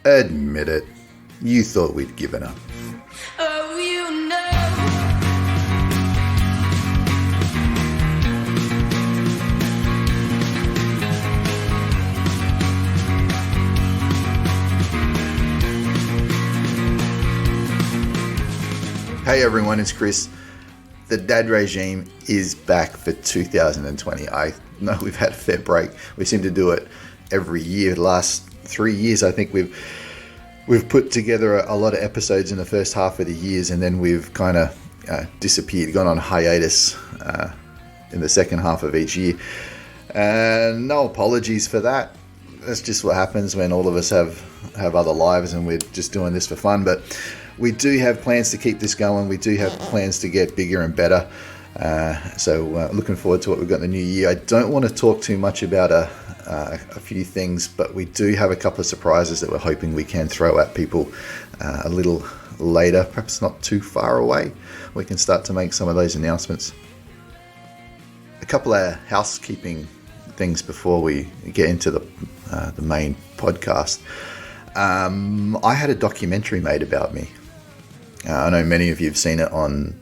Admit it, you thought we'd given up. Oh, you know. Hey everyone, it's Chris. The Dad Regime is back for 2020. I know we've had a fair break. We seem to do it every year. The last 3 years, I think we've put together a lot of episodes in the first half of the years, and then we've kind of disappeared, gone on hiatus in the second half of each year. No apologies for that. That's just what happens when all of us have other lives and we're just doing this for fun. But we do have plans to keep this going. We do have plans to get bigger and better. So looking forward to what we've got in the new year. I don't want to talk too much about a few things, but we do have a couple of surprises that we're hoping we can throw at people a little later, perhaps not too far away. We can start to make some of those announcements. A couple of housekeeping things before we get into the main podcast. I had a documentary made about me. I know many of you have seen it on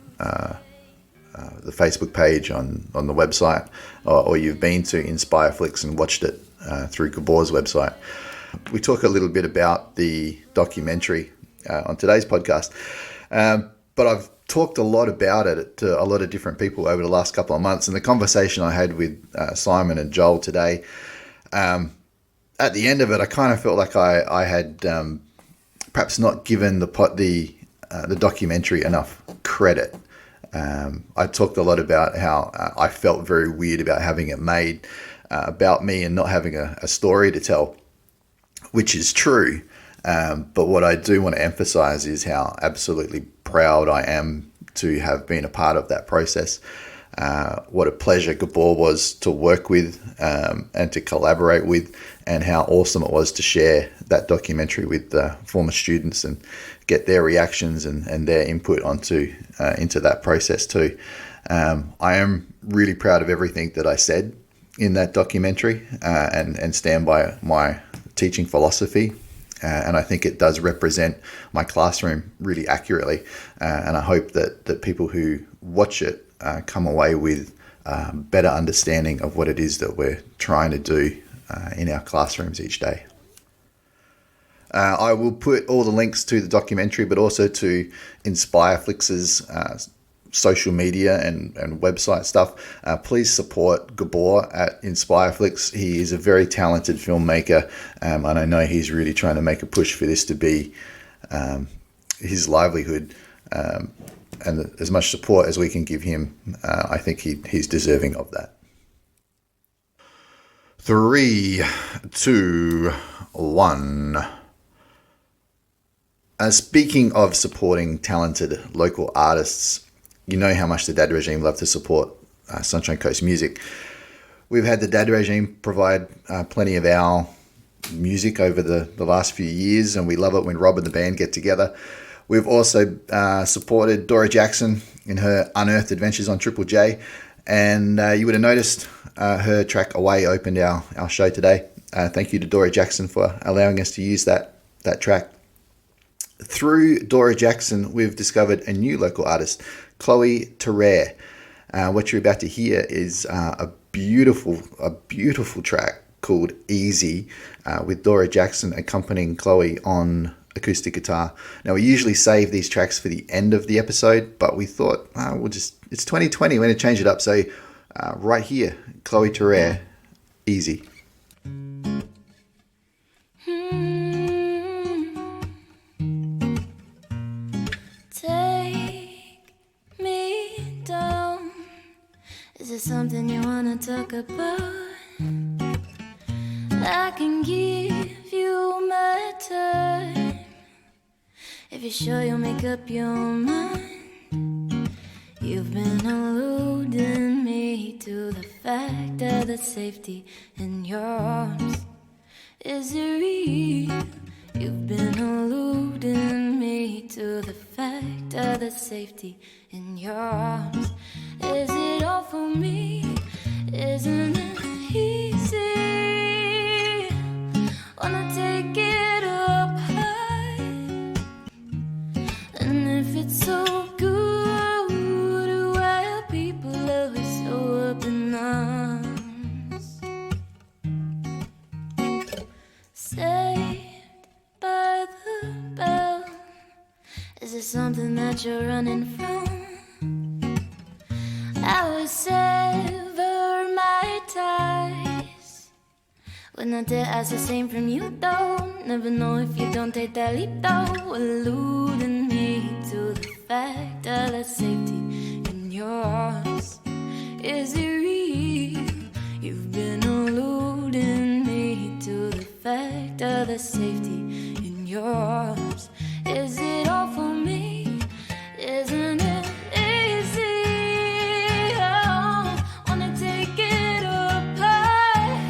the Facebook page, on the website, or you've been to Inspireflix and watched it through Gabor's website. We talk a little bit about the documentary on today's podcast, but I've talked a lot about it to a lot of different people over the last couple of months, and the conversation I had with Simon and Joel today, at the end of it, I kind of felt like I had perhaps not given the documentary enough credit. I talked a lot about how I felt very weird about having it made about me and not having a story to tell, which is true. But what I do want to emphasize is how absolutely proud I am to have been a part of that process. What a pleasure Gabor was to work with and to collaborate with, and how awesome it was to share that documentary with former students and get their reactions and their input into that process too. I am really proud of everything that I said in that documentary and stand by my teaching philosophy. And I think it does represent my classroom really accurately. And I hope that people who watch it come away with better understanding of what it is that we're trying to do in our classrooms each day. I will put all the links to the documentary, but also to Inspireflix's social media and website stuff. Please support Gabor at Inspireflix. He is a very talented filmmaker, and I know he's really trying to make a push for this to be his livelihood. And as much support as we can give him, I think he's deserving of that. 3, 2, 1. Speaking of supporting talented local artists, you know how much the Dad Regime love to support Sunshine Coast music. We've had the Dad Regime provide plenty of our music over the last few years, and we love it when Rob and the band get together. We've also supported Dorah Jacson in her unearthed adventures on Triple J, and you would have noticed her track Away opened our show today. Thank you to Dorah Jacson for allowing us to use that track. Through Dorah Jacson, we've discovered a new local artist, Cloe Terare. What you're about to hear is a beautiful track called Easy, with Dorah Jacson accompanying Chloe on acoustic guitar. Now, we usually save these tracks for the end of the episode, but we thought, it's 2020, we're going to change it up. So right here, Cloe Terare, Easy. Take me down. Is there something you wanna talk about? I can give you my time if you're sure you'll make up your mind. You've been alluding me to the fact that safety in your arms is it real. You've been alluding me to the fact that safety in your arms. Is it all for me? Isn't it easy? Wanna take it up saved by the bell? Is it something that you're running from? I would sever my ties. Would not dare ask the same from you though. Never know if you don't take that leap though. Alluding me to the fact of the safety in your arms. Is it real? You've been alluding me to the fact of the safety in your arms. Is it all for me? Isn't it easy? Oh, wanna take it apart.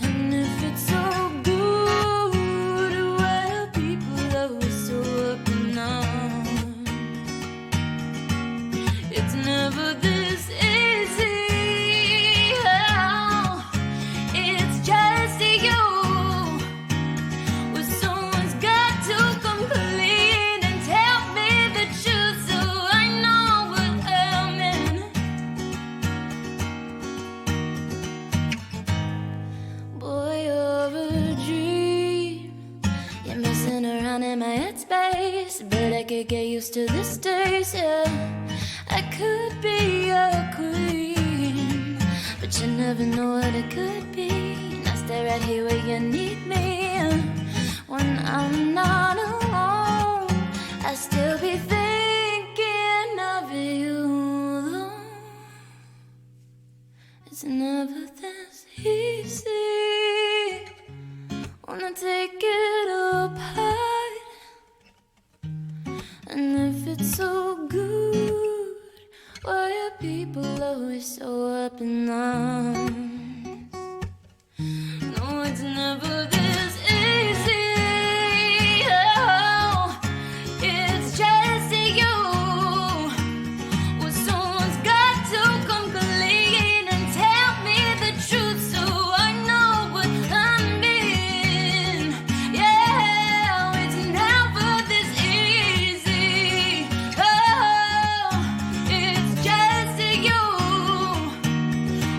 And if it's so good, why are people always so up in arms? It's never this easy. Oh, it's just you. Well, someone's got to come clean and tell me the truth so I know what I'm in. Boy, you're a dream. You're messing around in my headspace, but I could get used to this taste, yeah. I could be a queen, but you never know what it could be. Now stay right here where you need me. When I'm not alone, I still be thinking of you, though. It's never this easy. Wanna take it apart. And if it's so good, why are people always so up in arms? No, it's never this easy. Oh, it's just you. Well, someone's got to come clean and tell me the truth so I know what I'm in. Yeah, it's never this easy. Oh, it's just you.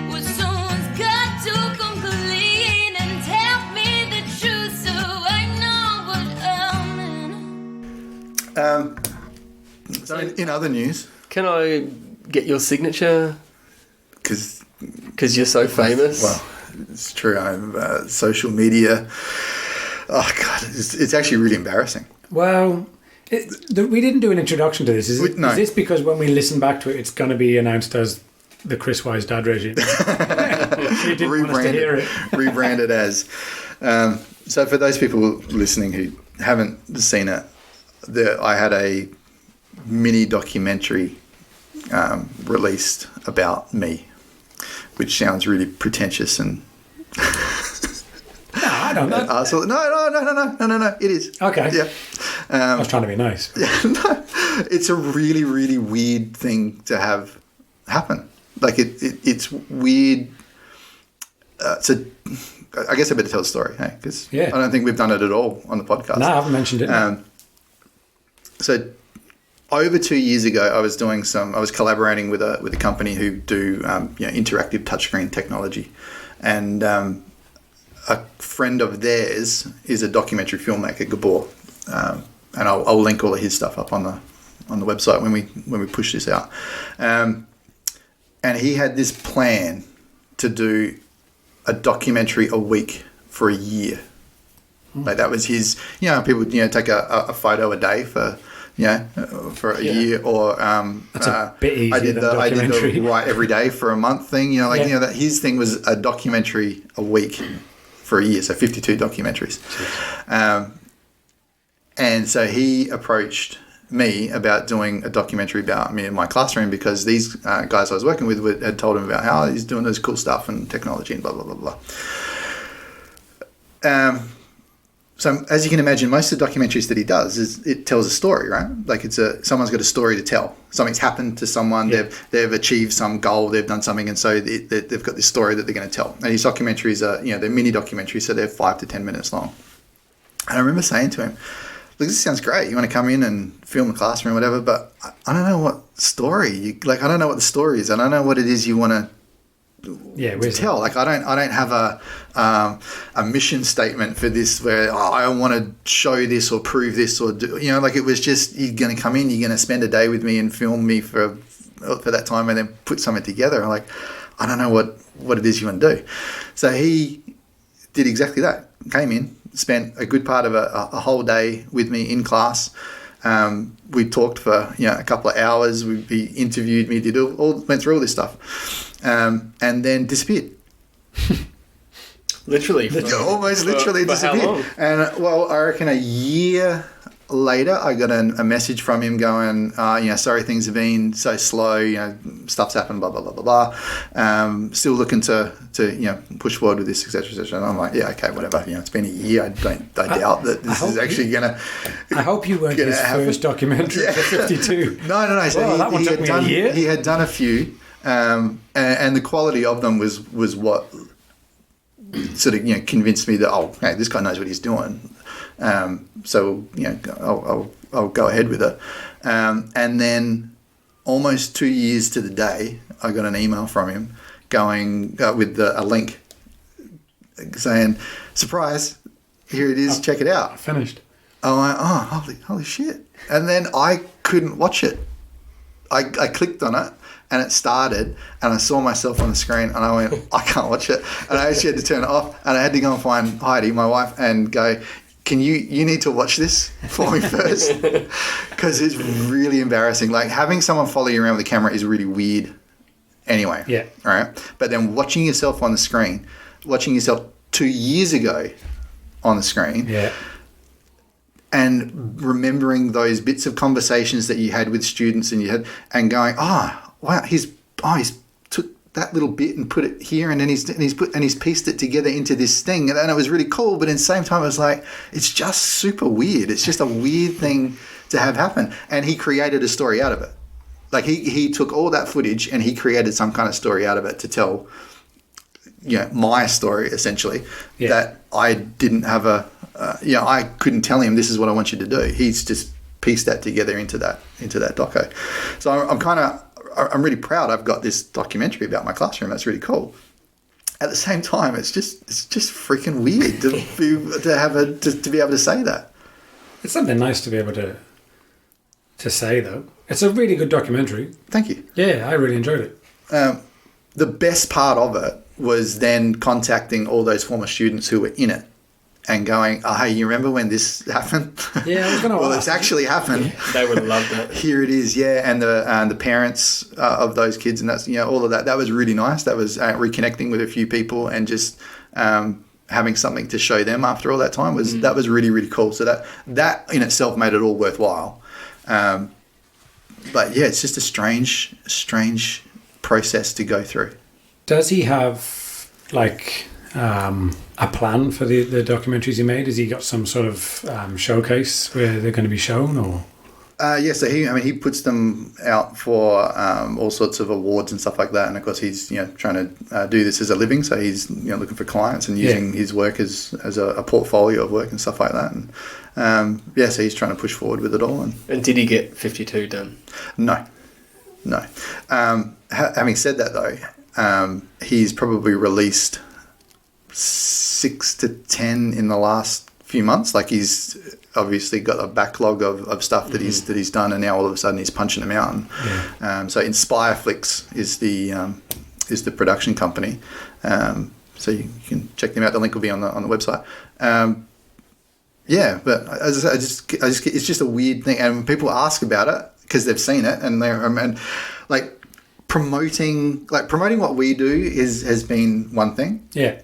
Well, someone's got to come clean and tell me the truth so I know what I'm in. So in other news, Can I get your signature? because Because you're so famous. well, it's true. I'm social media. Oh God, it's actually really embarrassing. Well, we didn't do an introduction to this. No. Is this because when we listen back to it, it's going to be announced as the Chris Wise Dad Regime? You didn't want us to hear it. rebranded as. So for those people listening who haven't seen it, I had a mini documentary released about me, which sounds really pretentious and No, I don't know. no. It is. Okay. Yeah. I was trying to be nice. No, it's a really, really weird thing to have happen. Like it's weird. So I guess I better tell the story, hey? Because Yeah. I don't think we've done it at all on the podcast. No, I haven't mentioned it. So over 2 years ago, I was collaborating with a company who do interactive touchscreen technology, and a friend of theirs is a documentary filmmaker, Gabor, and I'll link all of his stuff up on the website when we push this out. And he had this plan to do a documentary a week for a year. Like that was his. People take a photo a day for a year, or That's a bit easier I did than the documentary. write every day for a month thing. That his thing was a documentary a week for a year, so 52 documentaries. And so he approached me about doing a documentary about me in my classroom because these guys I was working with had told him about how he's doing this cool stuff and technology and blah, blah, blah, blah. So as you can imagine, most of the documentaries that he does is it tells a story, right? Like someone's got a story to tell. Something's happened to someone. Yeah. They've achieved some goal. They've done something, and so they've got this story that they're going to tell. And his documentaries are, they're mini documentaries, so they're 5 to 10 minutes long. And I remember saying to him, "Look, this sounds great. You want to come in and film the classroom, or whatever, but I don't know what story. I don't know what the story is. I don't know what it is you want to to tell. Like I don't have a mission statement for this where I want to show this or prove this or do, like it was just, you're going to come in, you're going to spend a day with me and film me for that time and then put something together. I'm like, I don't know what it is you want to do. So he did exactly that. Came in, spent a good part of a whole day with me in class. We talked for a couple of hours. He interviewed me, went through all this stuff, and then disappeared. Literally Literally for disappeared. How long? And I reckon a year later, I got a message from him going, sorry, things have been so slow. Stuff's happened. Blah blah blah blah blah. Still looking to push forward with this, etc. etc. And I'm like, yeah, okay, whatever. It's been a year. I doubt that this is actually gonna. I hope you weren't his first documentary for 52. No. So that one took me a year. He had done a few, and the quality of them was what sort of convinced me that hey, this guy knows what he's doing. So I'll go ahead with it. And then almost 2 years to the day, I got an email from him going with a link saying, "Surprise! Here it is. Check it out." Finished. I'm like, oh, holy shit! And then I couldn't watch it. I clicked on it. And it started, and I saw myself on the screen, and I went, I can't watch it. And I actually had to turn it off, and I had to go and find Heidi, my wife, and go, can you need to watch this for me first? Because it's really embarrassing. Like, having someone follow you around with a camera is really weird anyway. Yeah. All right? But then watching yourself on the screen, watching yourself 2 years ago on the screen, yeah, and remembering those bits of conversations that you had with students and going, wow, he's took that little bit and put it here, and then he's pieced it together into this thing, and it was really cool. But at the same time, I was like, it's just super weird. It's just a weird thing to have happen. And he created a story out of it. Like he took all that footage and he created some kind of story out of it to tell, my story essentially. Yeah. That I didn't have I couldn't tell him this is what I want you to do. He's just pieced that together into that doco. So I'm really proud I've got this documentary about my classroom. That's really cool. At the same time, it's just freaking weird to be able to say that. It's something nice to be able to say, though. It's a really good documentary. Thank you. Yeah, I really enjoyed it. The best part of it was then contacting all those former students who were in it and going, hey, you remember when this happened? Yeah, I was going to well, it's actually happened. Yeah, they would love that. Here it is, yeah. And the parents of those kids, and that's all of that. That was really nice. That was reconnecting with a few people and just having something to show them after all that time that was really, really cool. So that in itself made it all worthwhile. But yeah, it's just a strange process to go through. Does he have a plan for the documentaries he made? Has he got some sort of showcase where they're going to be shown, or? Yeah, so he puts them out for all sorts of awards and stuff like that, and of course he's trying to do this as a living, so he's looking for clients and using his work as a portfolio of work and stuff like that, and so he's trying to push forward with it all. And did he get 52 done? No. Having said that though, he's probably released 6 to 10 in the last few months. Like, he's obviously got a backlog of stuff that he's done, and now all of a sudden he's punching them out. And, so Inspire Flicks is the production company. So you can check them out. The link will be on the website. But as I said, I just it's just a weird thing, and when people ask about it because they've seen it, and they're promoting what we do has been one thing. Yeah.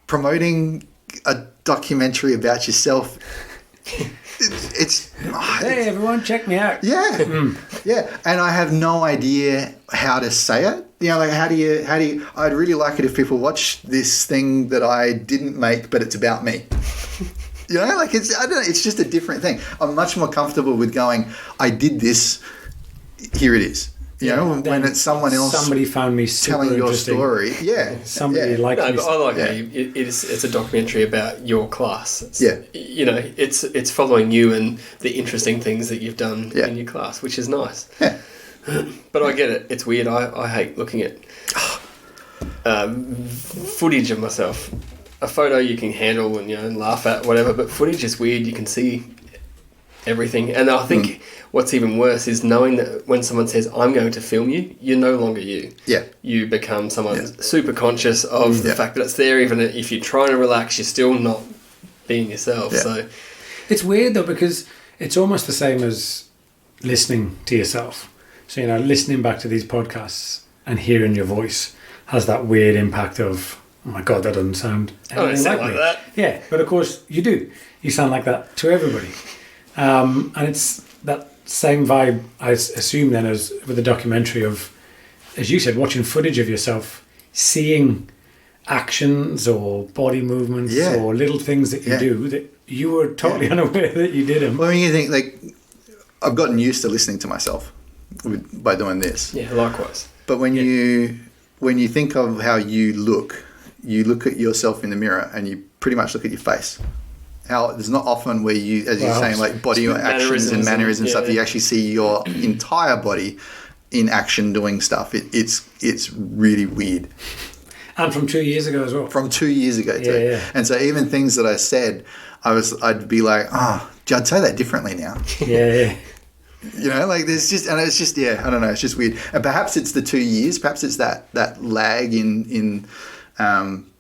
Promoting a documentary about yourself, hey everyone, check me out. Yeah. Yeah. And I have no idea how to say it. How do you I'd really like it if people watch this thing that I didn't make, but it's about me. I don't know, it's just a different thing. I'm much more comfortable with going, I did this, here it is. When it's someone else, somebody found me super telling your interesting. story. Yeah. Somebody liked me. I like how it's a documentary about your class. It's, yeah. It's following you and the interesting things that you've done in your class, which is nice. Yeah. But I get it. It's weird. I hate looking at footage of myself. A photo you can handle and, you know, laugh at, whatever, but footage is weird. You can see everything. And I think what's even worse is knowing that when someone says, I'm going to film you, you're no longer you. Yeah. You become someone super conscious of the fact that it's there. Even if you're trying to relax, you're still not being yourself. Yeah. So It's weird though, because it's almost the same as listening to yourself. So, you know, listening back to these podcasts and hearing your voice has that weird impact of, oh my God, that doesn't sound anything sound like like me. that. Yeah, but of course you do. You sound like that to everybody. And it's that same vibe, I assume, then, as with the documentary of, as you said, watching footage of yourself, seeing actions or body movements or little things that you do that you were totally unaware that you did them. Well, I mean, you think, like, I've gotten used to listening to myself by doing this. yeah, likewise. But when you think of how you look at yourself in the mirror and you pretty much look at your face. How there's not often where you, as you're saying, like body actions and mannerisms and stuff, you actually see your entire body in action doing stuff. It's really weird. And from 2 years ago as well. From 2 years ago too. Yeah. And so even things that I said, I'd be like, I'd say that differently now. Yeah. You know, like it's just I don't know, it's just weird. And perhaps it's the 2 years, perhaps it's that lag in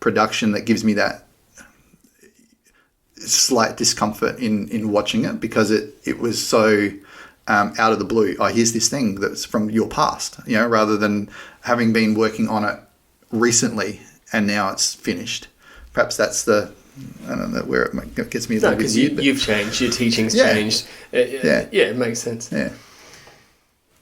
production that gives me that slight discomfort in watching it, because it was so out of the blue. Oh, here's this thing that's from your past, you know, rather than having been working on it recently and now it's finished. Perhaps that's I don't know where it gets me a little bit weird. Because you've changed, your teaching's changed. It makes sense. Yeah.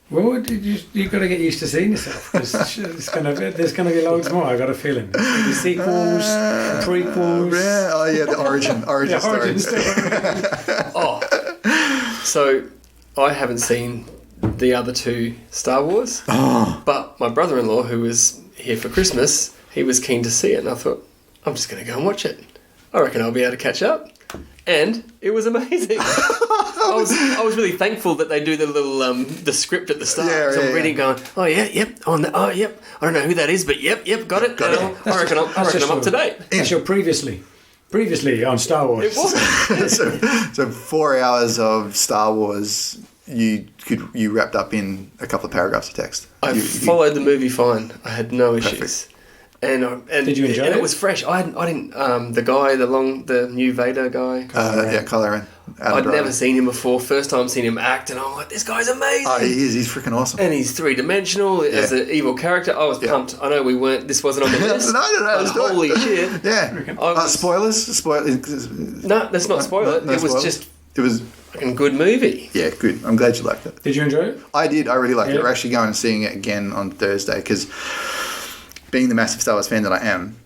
Well, you've got to get used to seeing yourself. There's going to be loads more, I've got a feeling. The sequels, the prequels. The origin The story. origin story. So I haven't seen the other two Star Wars, but my brother-in-law, who was here for Christmas, he was keen to see it, and I thought, I'm just going to go and watch it. I reckon I'll be able to catch up. And it was amazing. I was really thankful that they do the little the script at the start. So I'm reading, going, yep. I don't know who that is, but yep, got it. I reckon I'm up to date. That's your previously on Star Wars. It was. so 4 hours of Star Wars you wrapped up in a couple of paragraphs of text. I followed the movie fine. I had no issues. And did you enjoy it? And it was fresh. I didn't. The new Vader guy. Kylo Ren. I'd never seen him before. First time seeing him act, and I'm like, this guy's amazing. Oh, he is. He's freaking awesome. And he's three-dimensional as an evil character. I was pumped. I know this wasn't on the list. No. Holy shit! Yeah. Spoilers. No, let's not spoil it. It was a good movie. Yeah, good. I'm glad you liked it. Did you enjoy it? I did. I really liked it. We're actually going and seeing it again on Thursday, because being the massive Star Wars fan that I am,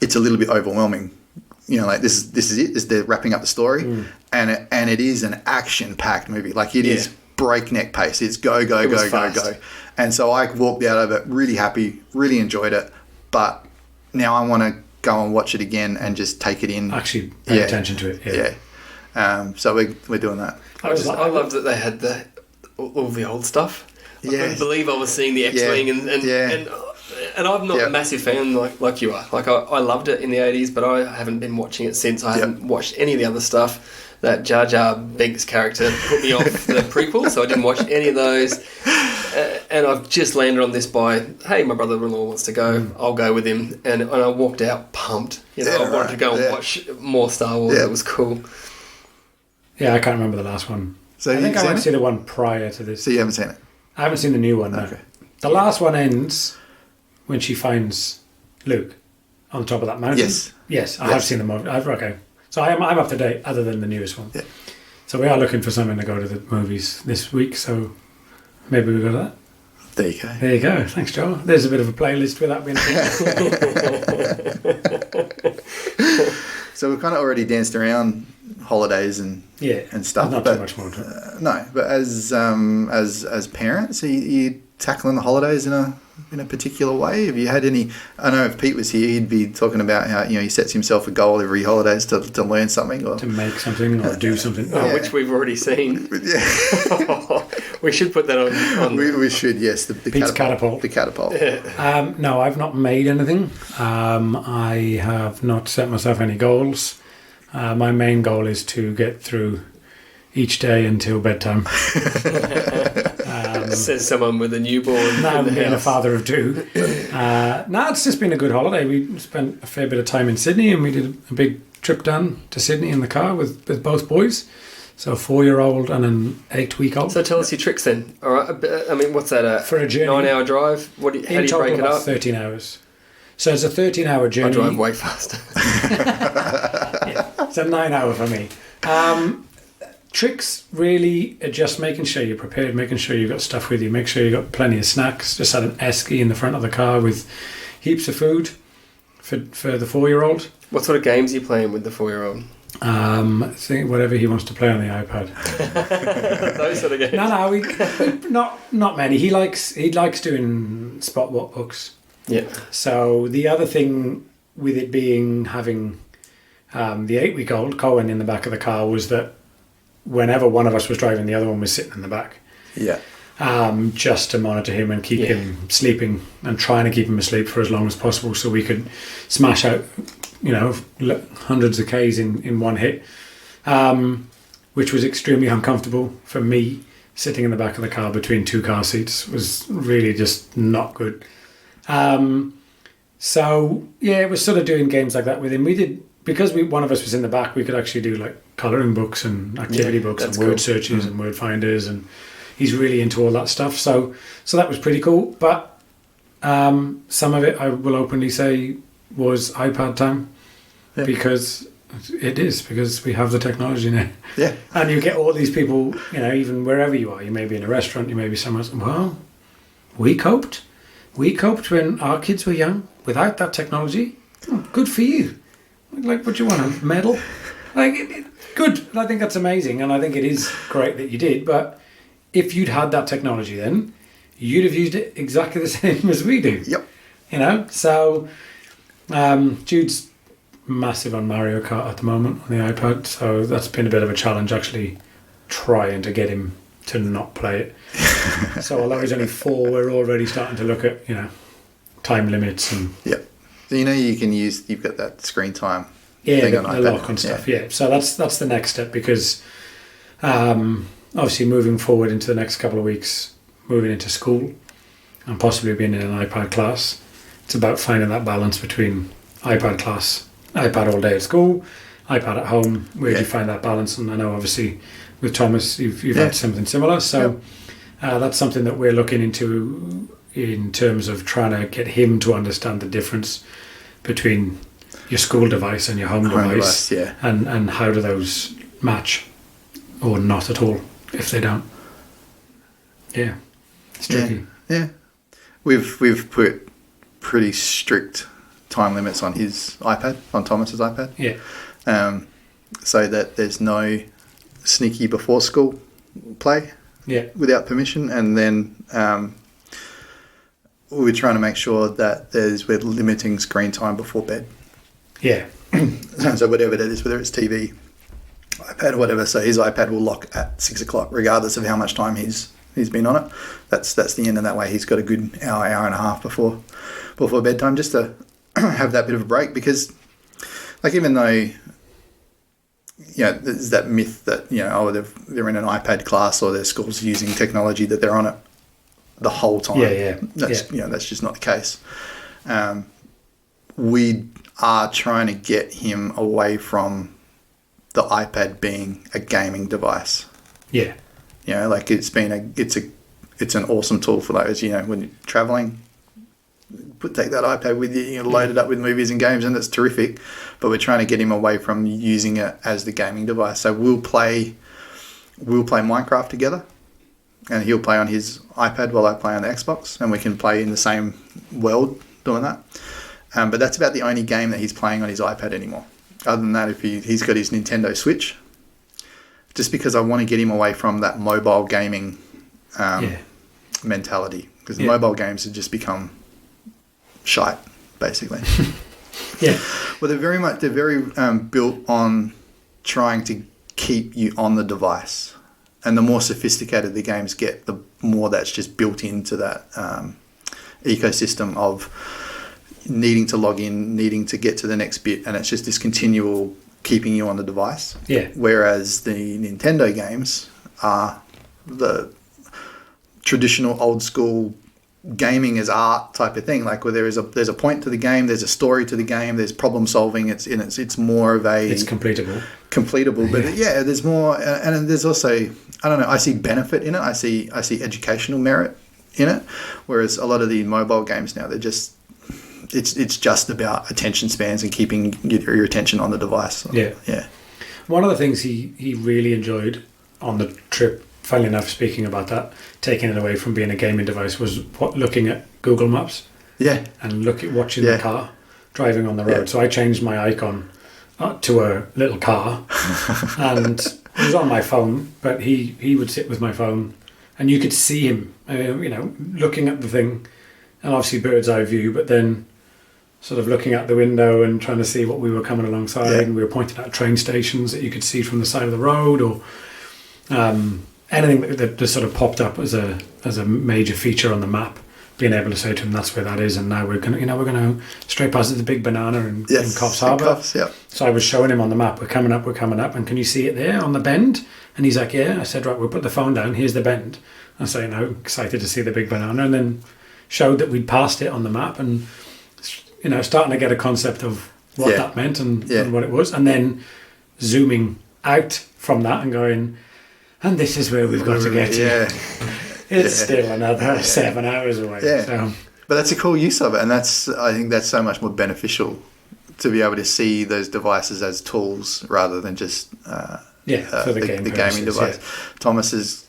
it's a little bit overwhelming. You know, like this is it. They're wrapping up the story, and it is an action-packed movie. Like it is breakneck pace. It's go. And so I walked out of it really happy, really enjoyed it. But now I want to go and watch it again and just take it in. Actually, pay attention to it. Yeah. So we're doing that. I loved that they had all the old stuff. I couldn't believe I was seeing the X-Wing and I'm not a massive fan like you are. Like I loved it in the 80s, but I haven't been watching it since. I haven't watched any of the other stuff. That Jar Jar Binks character put me off the prequel, so I didn't watch any of those. And I've just landed on this by, hey, my brother-in-law wants to go, I'll go with him. And I walked out pumped. I wanted to go and watch more Star Wars. It was cool. Yeah, I can't remember the last one. So I think I went to see the one prior to this. So you haven't seen it? I haven't seen the new one, no. Okay. The last one ends when she finds Luke on the top of that mountain. Yes, I have seen the movie. Okay. So I'm up to date, other than the newest one. Yeah. So we are looking for something to go to the movies this week, so maybe we'll go to that. There you go. Thanks, Joe. There's a bit of a playlist with that being. So we've kind of already danced around holidays and stuff. Not too much more to it. No, but as parents, are you tackling the holidays in a particular way? Have you had any? I know if Pete was here, he'd be talking about how he sets himself a goal every holidays to learn something or to make something or do something. Which we've already seen. We should put that on. We should, yes. The Pete's catapult. The catapult. No, I've not made anything. I have not set myself any goals. My main goal is to get through each day until bedtime. Says someone with a newborn. Now being a father of two. No, it's just been a good holiday. We spent a fair bit of time in Sydney, and we did a big trip down to Sydney in the car with both boys. So a 4-year-old and an 8-week-old. So tell us your tricks then. All right. I mean, what's that? For a journey, 9-hour drive. How do you break it up? 13 hours. So it's a 13-hour journey. I drive way faster. Yeah, it's a 9-hour for me. Tricks really are just making sure you're prepared, making sure you've got stuff with you, make sure you've got plenty of snacks. Just had an esky in the front of the car with heaps of food for the 4-year-old. What sort of games are you playing with the 4-year-old? I think whatever he wants to play on the iPad. Those sort of games. No, not many. He likes doing spot what books. Yeah. So the other thing with it being having the 8-week-old Cohen in the back of the car was that whenever one of us was driving, the other one was sitting in the back. Yeah. Just to monitor him and keep him sleeping and trying to keep him asleep for as long as possible so we could smash out, hundreds of Ks in one hit, which was extremely uncomfortable for me. Sitting in the back of the car between 2 car seats was really just not good. So, yeah, it was sort of doing games like that with him. We did, because one of us was in the back, we could actually do like colouring books and activity books and word searches and word finders, and he's really into all that stuff. So that was pretty cool. But some of it, I will openly say, was iPad time, because we have the technology now. Yeah. And you get all these people, even wherever you are. You may be in a restaurant, you may be somewhere else. Well, we coped when our kids were young without that technology. Oh, good for you. Like, what do you want, a medal? Good. I think that's amazing, and I think it is great that you did. But if you'd had that technology then, you'd have used it exactly the same as we do. Yep. So Jude's massive on Mario Kart at the moment on the iPad, so that's been a bit of a challenge actually trying to get him to not play it. So although he's only 4, we're already starting to look at, time limits and... Yep. So you've got that screen time thing on iPad. The lock and stuff, yeah. So that's the next step, because obviously moving forward into the next couple of weeks, moving into school and possibly being in an iPad class, it's about finding that balance between iPad class, iPad all day at school, iPad at home. Where do you find that balance? And I know obviously with Thomas you've had something similar, so that's something that we're looking into in terms of trying to get him to understand the difference between your school device and your home device, and how do those match or not at all if they don't. Yeah, it's tricky. Yeah. We've put pretty strict time limits on his iPad, on Thomas's iPad. Yeah. So that there's no sneaky before school play. Yeah. Without permission, and then we're trying to make sure that we're limiting screen time before bed. Yeah. So whatever that is, whether it's TV, iPad, whatever. So his iPad will lock at 6 o'clock, regardless of how much time he's been on it. That's the end, and that way he's got a good hour and a half before bedtime, just to have that bit of a break. Because, even though there's that myth that they're in an iPad class or their school's using technology, that they're on it the whole time. That's just not the case. We are trying to get him away from the iPad being a gaming device. Yeah. It's an awesome tool for those, when you're traveling, take that iPad with you, load it up with movies and games, and that's terrific. But we're trying to get him away from using it as the gaming device. So we'll play Minecraft together, and he'll play on his iPad while I play on the Xbox, and we can play in the same world doing that. But that's about the only game that he's playing on his iPad anymore. Other than that, if he's got his Nintendo Switch, just because I want to get him away from that mobile gaming mentality, because mobile games have just become shite, basically. Yeah. Well, they're very built on trying to keep you on the device and the more sophisticated the games get, the more that's just built into that ecosystem of needing to log in, needing to get to the next bit, and it's just this continual keeping you on the device. Yeah. Whereas the Nintendo games are the traditional old school gaming as art type of thing, like where there's a point to the game, there's a story to the game, there's problem solving. It's more of a completable. But yeah, there's more, and there's also, I don't know, I see benefit in it. I see educational merit in it. Whereas a lot of the mobile games now, they're just it's just about attention spans and keeping your attention on the device. Yeah. One of the things he really enjoyed on the trip, funnily enough, speaking about that, taking it away from being a gaming device, was looking at Google Maps. Yeah. And watching the car driving on the road. Yeah. So I changed my icon to a little car, and it was on my phone, but he would sit with my phone, and you could see him, looking at the thing, and obviously bird's eye view, but then sort of looking out the window and trying to see what we were coming alongside, and we were pointing at train stations that you could see from the side of the road, or anything that sort of popped up as a major feature on the map, being able to say to him, that's where that is, and now we're gonna straight past the big banana in Coffs Harbour. So I was showing him on the map, we're coming up, and can you see it there on the bend? And he's like, yeah. I said, right, we'll put the phone down, here's the bend. And so, excited to see the big banana, and then showed that we'd passed it on the map, and starting to get a concept of what that meant and what it was, and then zooming out from that and going, and this is where we've got to get to. It's still another 7 hours away. So. But that's a cool use of it, and I think that's so much more beneficial to be able to see those devices as tools rather than just for the gaming device. Thomas has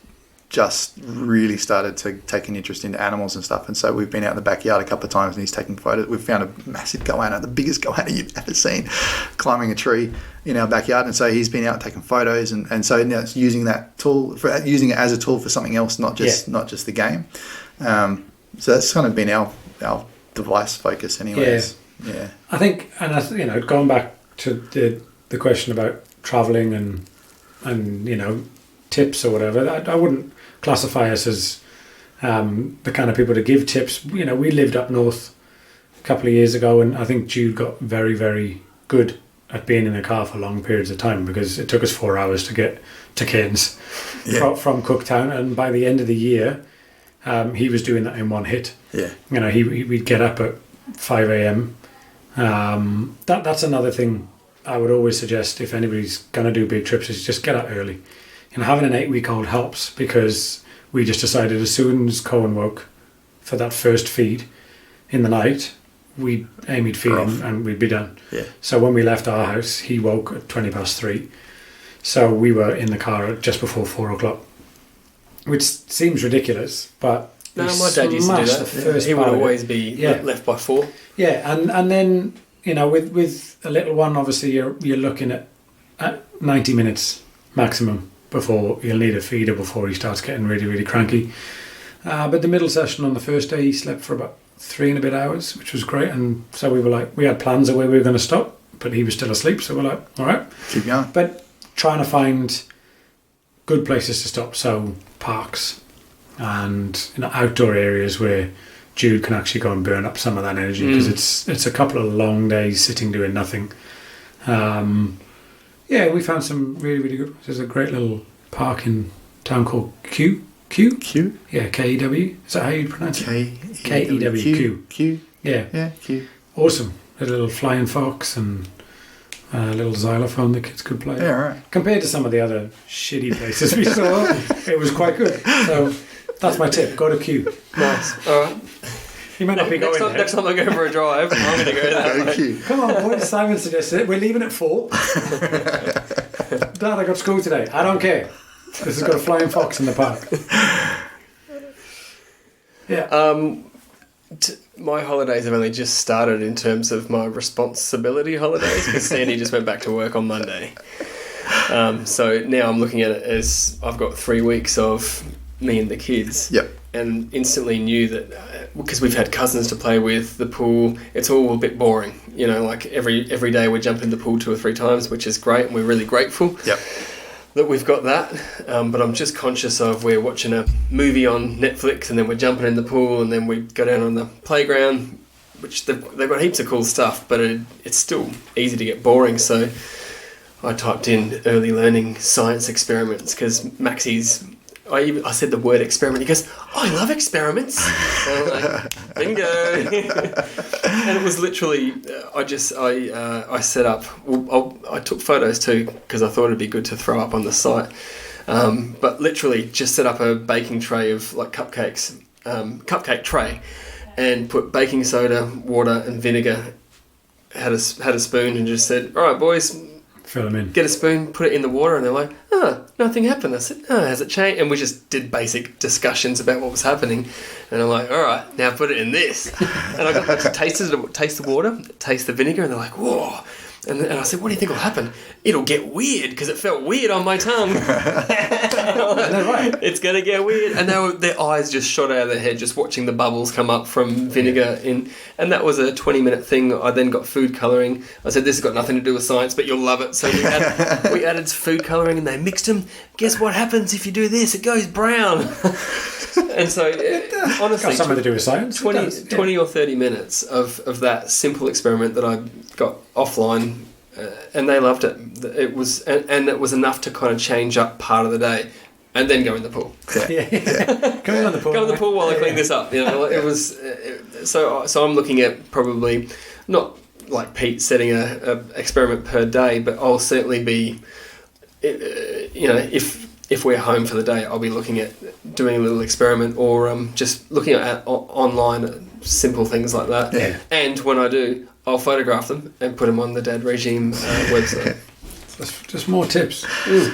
just really started to take an interest into animals and stuff, and so we've been out in the backyard a couple of times and he's taking photos. We've found a massive goanna, the biggest goanna you've ever seen, climbing a tree in our backyard, and so he's been out taking photos, and so now it's using it as a tool for something else, not just the game. So that's kind of been our device focus anyways. Yeah. I think, and going back to the question about traveling and tips or whatever, I wouldn't classify us as the kind of people to give tips. We lived up north a couple of years ago, and I think Jude got very, very good at being in a car for long periods of time, because it took us 4 hours to get to Cairns from Cooktown, and by the end of the year he was doing that in one hit. We'd get up at 5 a.m. That's another thing I would always suggest if anybody's going to do big trips, is just get out early. Having an 8-week-old helps, because we just decided as soon as Cohen woke for that first feed in the night, Amy'd feed him and we'd be done. So when we left our house, he woke at 3:20. So we were in the car just before 4 o'clock, which seems ridiculous, but no, my dad used to do that. He would always be left by 4. And then with a little one, obviously you're looking at 90 minutes maximum before you'll need a feeder before he starts getting really, really cranky. But the middle session on the first day, he slept for about 3 and a bit hours, which was great. And so we had plans of where we were going to stop, but he was still asleep. So we're like, all right, keep going. But trying to find good places to stop, so parks and outdoor areas where Jude can actually go and burn up some of that energy, because it's a couple of long days sitting doing nothing. We found some really, really good. There's a great little park in town called Q. Yeah, K-E-W. Is that how you pronounce it? K-E-W. Q. Yeah, Q. Awesome. A little flying fox and a little xylophone the kids could play. Yeah, right. Compared to some of the other shitty places we saw, it was quite good. So that's my tip. Go to Q. Nice. All right. You might not be going there. Next time I go for a drive, I'm going to go there. Come on, boy. Simon suggested it. We're leaving at 4. Dad, I got school today. I don't care. This has got a flying fox in the park. My holidays have only just started in terms of my responsibility holidays, because Sandy just went back to work on Monday. So now I'm looking at it as I've got 3 weeks of me and the kids. Yep. And instantly knew that because we've had cousins to play with, the pool, it's all a bit boring. Like every day we jump in the pool 2 or 3 times, which is great, and we're really grateful. Yep. that we've got that, but I'm just conscious of we're watching a movie on Netflix and then we're jumping in the pool and then we go down on the playground, which they've got heaps of cool stuff, but it's still easy to get boring. So I typed in early learning science experiments because I said the word experiment. He goes, I love experiments. And I'm like, bingo. And it was literally, I set up, I took photos too because I thought it'd be good to throw up on the site. But literally just set up a baking tray of like cupcakes, cupcake tray, and put baking soda, water and vinegar, had a spoon and just said, all right, boys, fill them in. Get a spoon, put it in the water, and they're like, nothing happened. I said, has it changed? And we just did basic discussions about what was happening. And I'm like, all right, now put it in this. And I got them to taste the water, taste the vinegar, and they're like, whoa. And I said, what do you think will happen? It'll get weird, because it felt weird on my tongue. Right. It's going to get weird. And their eyes just shot out of their head, just watching the bubbles come up from vinegar. And that was a 20-minute thing. I then got food colouring. I said, this has got nothing to do with science, but you'll love it. So we added food colouring, and they mixed them. Guess what happens if you do this? It goes brown. And so, honestly, got something to do with science. 20 or 30 minutes of that simple experiment that I got offline, and they loved it. It was enough to kind of change up part of the day, and then go in the pool. Go in the pool. Go in the pool while I clean this up. You know, it was so I'm looking at probably not like Pete setting a experiment per day, but I'll certainly be, if we're home for the day, I'll be looking at doing a little experiment or just looking at online simple things like that. Yeah. And when I do, I'll photograph them and put them on the Dad Regime website. Just more tips.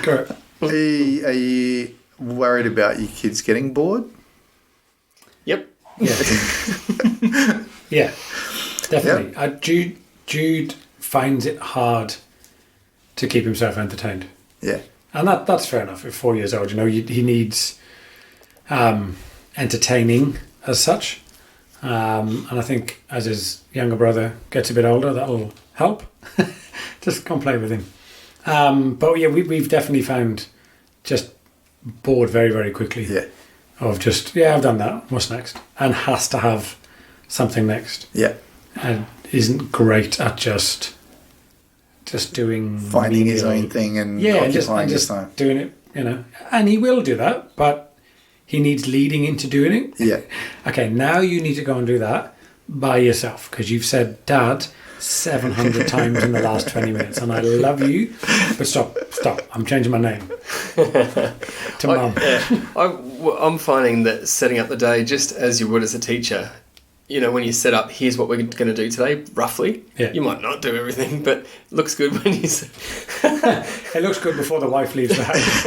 Great. Are you worried about your kids getting bored? Yep. Yeah. Yeah, definitely. Yep. Jude finds it hard to keep himself entertained. Yeah. And that's fair enough. At 4 years old, he needs entertaining as such. And I think as his younger brother gets a bit older, that'll help. Just come play with him. But yeah, we've definitely found just bored very, very quickly. Yeah. Of just, I've done that. What's next? And has to have something next. Yeah. And isn't great at just doing finding his own thing and occupying his time. Doing it, and he will do that, but he needs leading into doing it. Yeah. Okay, now you need to go and do that by yourself because you've said Dad 700 times in the last 20 minutes and I love you, but stop, I'm changing my name to Mum. I'm finding that setting up the day just as you would as a teacher, when you set up, here's what we're going to do today, roughly. Yeah. You might not do everything, but it looks good when you say... It looks good before the wife leaves the house.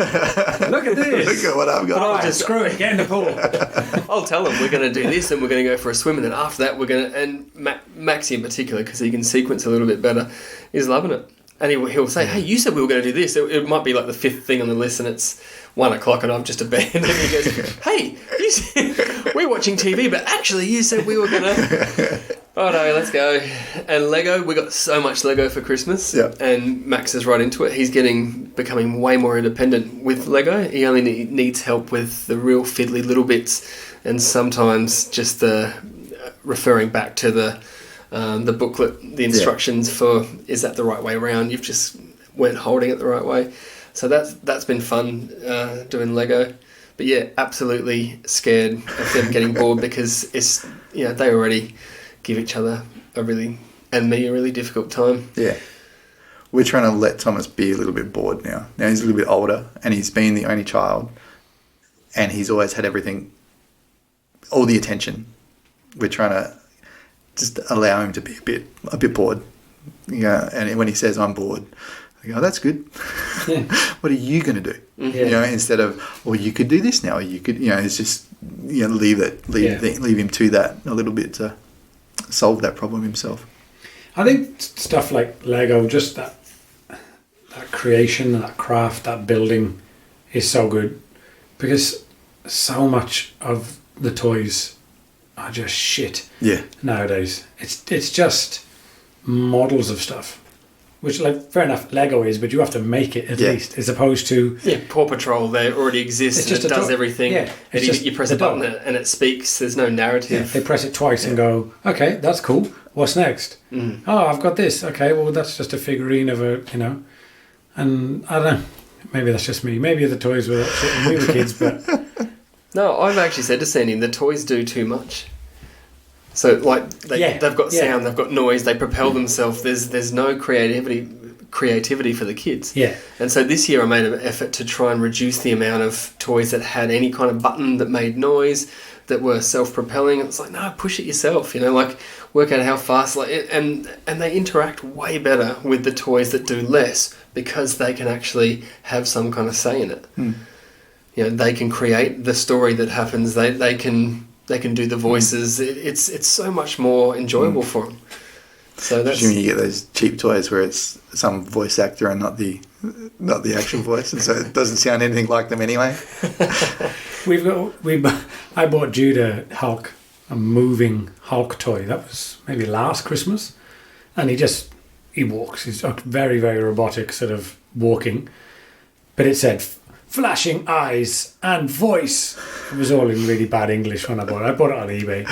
Look at this. Look at what I've got. All right, screw it, get in the pool. I'll tell them we're going to do this and we're going to go for a swim, and then after that we're going to... And Maxie in particular, because he can sequence a little bit better, is loving it. And he'll say, hey, you said we were going to do this. It might be like the 5th thing on the list and it's 1 o'clock and I'm just abandoned. And he goes, hey, you said, we're watching TV, but actually you said we were going to... Oh no, let's go. And Lego, we got so much Lego for Christmas. Yeah. And Max is right into it. He's becoming way more independent with Lego. He only needs help with the real fiddly little bits and sometimes just the referring back to the booklet, the instructions for is that the right way around? You've just weren't holding it the right way. So that's been fun doing Lego. But yeah, absolutely scared of them getting bored because it's they already give each other and me a really difficult time. Yeah. We're trying to let Thomas be a little bit bored now. Now he's a little bit older and he's been the only child and he's always had everything, all the attention. We're trying to just allow him to be a bit bored. And when he says, I'm bored, I go, oh, that's good. Yeah. What are you going to do? Yeah. Instead of, well, you could do this now. Or you could, it's just, leave him to that a little bit to solve that problem himself. I think stuff like Lego, just that creation, that craft, that building is so good because so much of the toys are just shit. Yeah. Nowadays, it's just models of stuff, which, like, fair enough, Lego is, but you have to make it at least, as opposed to... Yeah, Paw Patrol, they already exist, and it does everything. Yeah, you press a button and it speaks, there's no narrative. Yeah, they press it twice and go, okay, that's cool, what's next? Oh, I've got this, okay, well, that's just a figurine of a, you know, and I don't know, maybe that's just me, maybe the toys were that shit when we were kids, but... No, I've actually said to Sandy, the toys do too much. So, like, they've got sound, they've got noise, they propel themselves. There's no creativity for the kids. Yeah. And so this year I made an effort to try and reduce the amount of toys that had any kind of button that made noise, that were self-propelling. It's like, no, push it yourself. You know, like, work out how fast. And they interact way better with the toys that do less because they can actually have some kind of say in it. You know, they can create the story that happens. They can do the voices. It's so much more enjoyable for them. So that's... Assuming you get those cheap toys where it's some voice actor and not the actual voice, and so it doesn't sound anything like them anyway. I bought Judah Hulk, a moving Hulk toy. That was maybe last Christmas, and he walks. He's very, very robotic, sort of walking, but it said flashing eyes and voice. It was all in really bad English when I bought it. I bought it on eBay.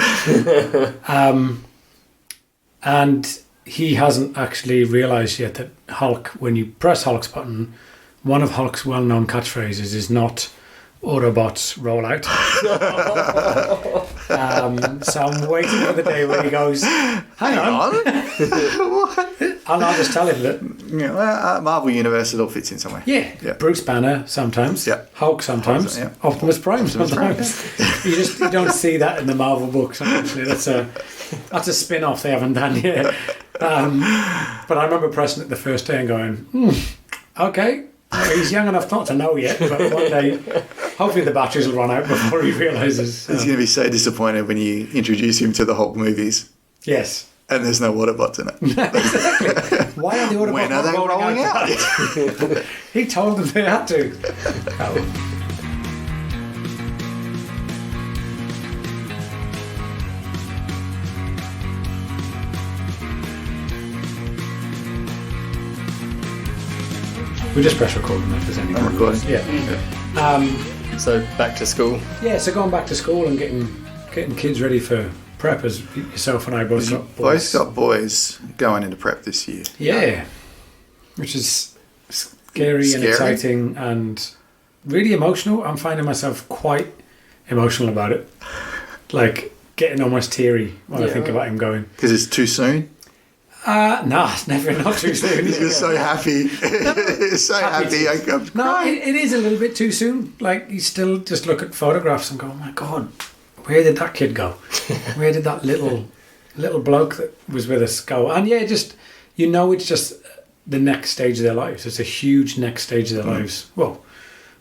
And he hasn't actually realised yet that Hulk, when you press Hulk's button, one of Hulk's well-known catchphrases is not Autobots roll out. So I'm waiting for the day where he goes, hang on. What? And I'll just tell him that. Yeah, well, Marvel Universe, it all fits in somewhere. Yeah. Bruce Banner sometimes. Yeah. Hulk sometimes. Yeah. Optimus Prime sometimes. You don't see that in the Marvel books, unfortunately. That's a spin-off they haven't done yet. But I remember pressing it the first day and going, okay. He's young enough not to know yet, but one day, hopefully the batteries will run out before he realises. He's going to be so disappointed when you introduce him to the Hulk movies. Yes. And there's no Autobots in it. Exactly. Why are the Autobots when are they rolling out? He told them they had to. Oh. We just press record if there's any. I'm recording. Yeah. So back to school. Yeah. So going back to school and getting kids ready for prep, as yourself and I both got boys. Both got boys going into prep this year. Yeah. Which is scary and exciting and really emotional. I'm finding myself quite emotional about it. Like getting almost teary when I think about him going. Because it's too soon. No, it's never not too soon. He's just so happy. He's so happy. No, it is a little bit too soon. Like, you still just look at photographs and go, oh my God, where did that kid go? Where did that little bloke that was with us go? And yeah, just, it's just the next stage of their lives. It's a huge next stage of their lives. Well,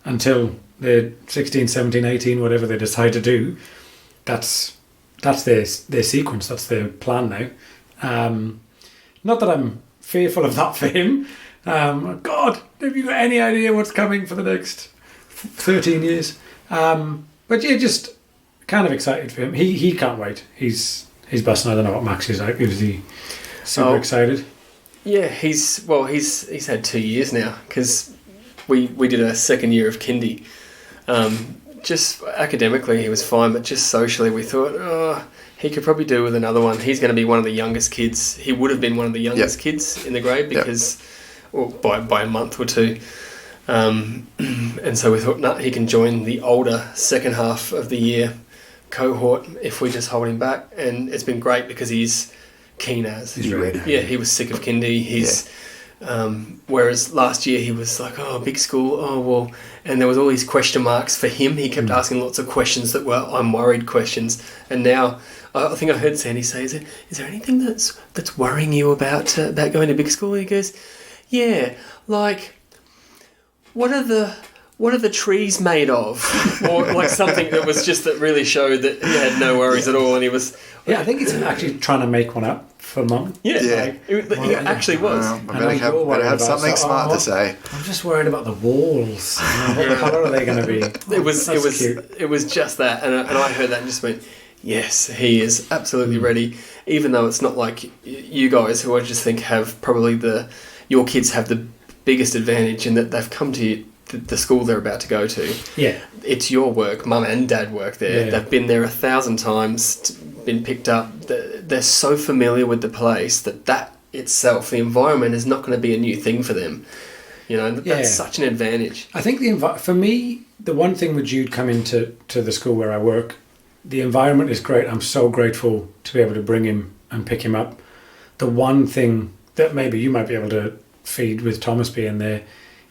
until they're 16, 17, 18, whatever they decide to do, that's their sequence. That's their plan now. Not that I'm fearful of that for him. God, have you got any idea what's coming for the next 13 years? But yeah, just kind of excited for him. He can't wait. He's busting. I don't know what Max is like. Is he super excited? Yeah, he's had 2 years now because we did a second year of kindy. Just academically he was fine, but just socially we thought, he could probably do with another one. He's going to be one of the youngest kids. He would have been one of the youngest kids in the grade because, or by a month or two. And so we thought, he can join the older second half of the year cohort if we just hold him back. And it's been great because he's keen as. He's ready. Yeah, he was sick of kindy. He's whereas last year he was like, big school, and there was all these question marks for him. He kept asking lots of questions that were I'm worried questions. And now I think I heard Sandy say, is there anything that's worrying you about going to big school? And he goes, yeah, like what are the trees made of? Or like something that was just that really showed that he had no worries at all, and he was. Yeah, I think he's actually trying to make one up for Mum. Yeah, it actually was. I better have something smart to say. I'm just worried about the walls. What colour are they going to be? It was just that, and I heard that and just went, yes, he is absolutely ready. Even though it's not like you guys, who I just think have probably the your kids have the biggest advantage in that they've come to the school they're about to go to. Yeah. It's your work. Mum and dad work there. Yeah. They've been there 1,000 times, been picked up. They're so familiar with the place that itself, the environment, is not going to be a new thing for them. You know, that's such an advantage. I think for me, the one thing with Jude coming to the school where I work, the environment is great. I'm so grateful to be able to bring him and pick him up. The one thing that maybe you might be able to feed with Thomas being there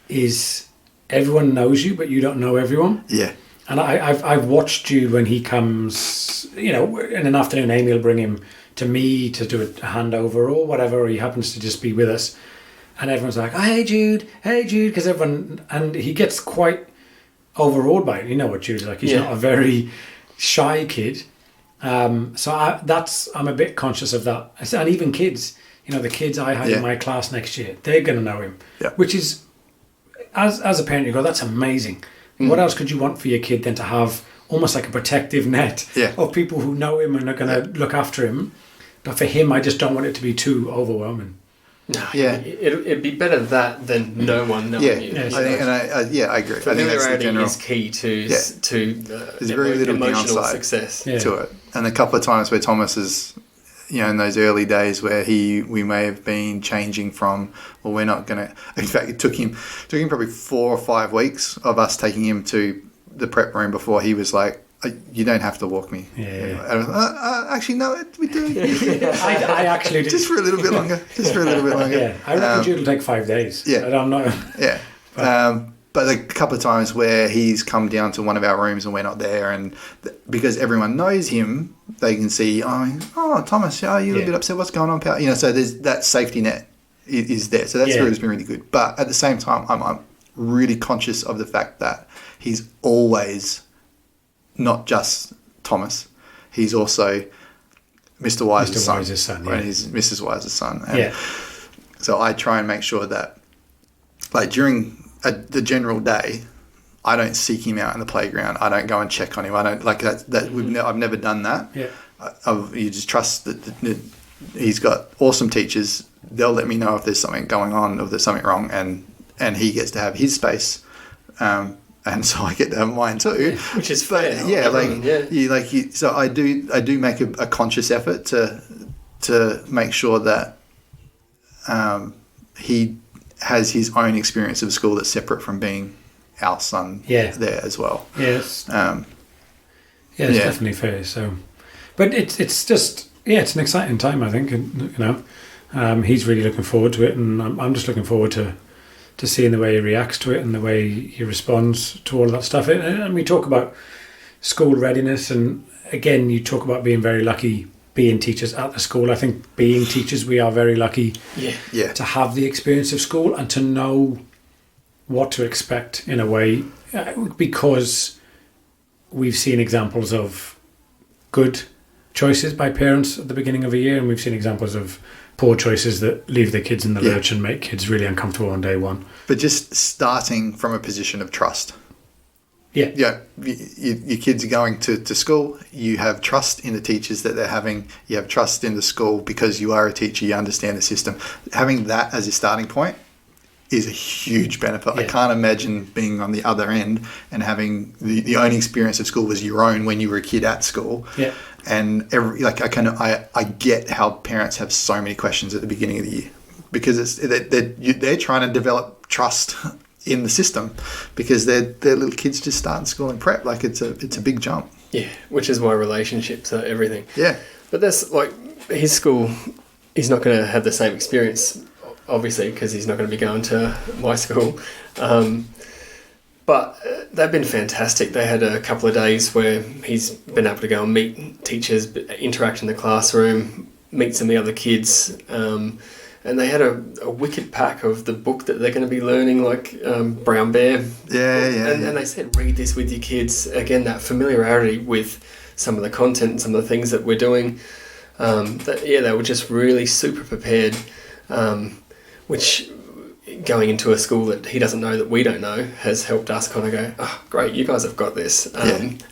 is everyone knows you, but you don't know everyone. Yeah. And I've watched Jude when he comes, you know, in an afternoon, Amy will bring him to me to do a handover or whatever, or he happens to just be with us. And everyone's like, oh, hey, Jude, because everyone... And he gets quite overawed by it. You know what Jude's like. He's not a very shy kid. So I'm a bit conscious of that. And even kids, you know, the kids I had in my class next year, they're going to know him. Yeah. Which is, as a parent, you go, that's amazing. What else could you want for your kid than to have almost like a protective net of people who know him and are going to look after him? But for him, I just don't want it to be too overwhelming. No, it'd be better that than no one knowing you. I think, and I agree. Familiarity is key to there's very little emotional downside success to it. And a couple of times where Thomas is, you know, in those early days where we may have been changing from, well, we're not going to. In fact, it took him probably 4 or 5 weeks of us taking him to the prep room before he was like, you don't have to walk me. Yeah. I was actually, no, we do. I actually do. Just for a little bit longer. Yeah, I reckon Jude will take 5 days. Yeah. I don't know. Yeah. But a couple of times where he's come down to one of our rooms and we're not there, and because everyone knows him, they can see, oh Thomas, you're a little bit upset. What's going on, pal? You know, so there's that safety net is there. So that's been really good. But at the same time, I'm really conscious of the fact that he's always not just Thomas. He's also Mr. Wise's son. And he's Mrs. Wise's son. And so I try and make sure that, like, during the general day, I don't seek him out in the playground. I don't go and check on him. I don't like that. I've never done that. Yeah. You just trust that he's got awesome teachers. They'll let me know if there's something going on, if there's something wrong, and he gets to have his space. And so I get to have mine too, which is fair. So I do make a conscious effort to make sure that he has his own experience of school that's separate from being our son there as well. Yes. It's definitely fair. So, but it's just it's an exciting time, I think, and you know, he's really looking forward to it, and I'm just looking forward to seeing the way he reacts to it and the way he responds to all of that stuff. And we talk about school readiness, and again, you talk about being very lucky being teachers at the school. I think being teachers, we are very lucky to have the experience of school and to know what to expect in a way, because we've seen examples of good choices by parents at the beginning of a year, and we've seen examples of poor choices that leave their kids in the lurch and make kids really uncomfortable on day one. But just starting from a position of trust. Your kids are going to school. You have trust in the teachers that they're having. You have trust in the school because you are a teacher. You understand the system. Having that as a starting point is a huge benefit. I can't imagine being on the other end and having the only experience of school was your own when you were a kid at school. Yeah. And I get how parents have so many questions at the beginning of the year because they're trying to develop trust in the system because their little kids just starting school and prep. Like it's a big jump. Yeah, which is why relationships are everything. Yeah. But that's like his school. He's not going to have the same experience, obviously, because he's not going to be going to my school. But they've been fantastic. They had a couple of days where he's been able to go and meet teachers, interact in the classroom, meet some of the other kids. And they had a wicked pack of the book that they're going to be learning, like Brown Bear. And they said, read this with your kids. Again, that familiarity with some of the content and some of the things that we're doing. They were just really super prepared, which... going into a school that he doesn't know that we don't know has helped us kind of go, oh, great, you guys have got this.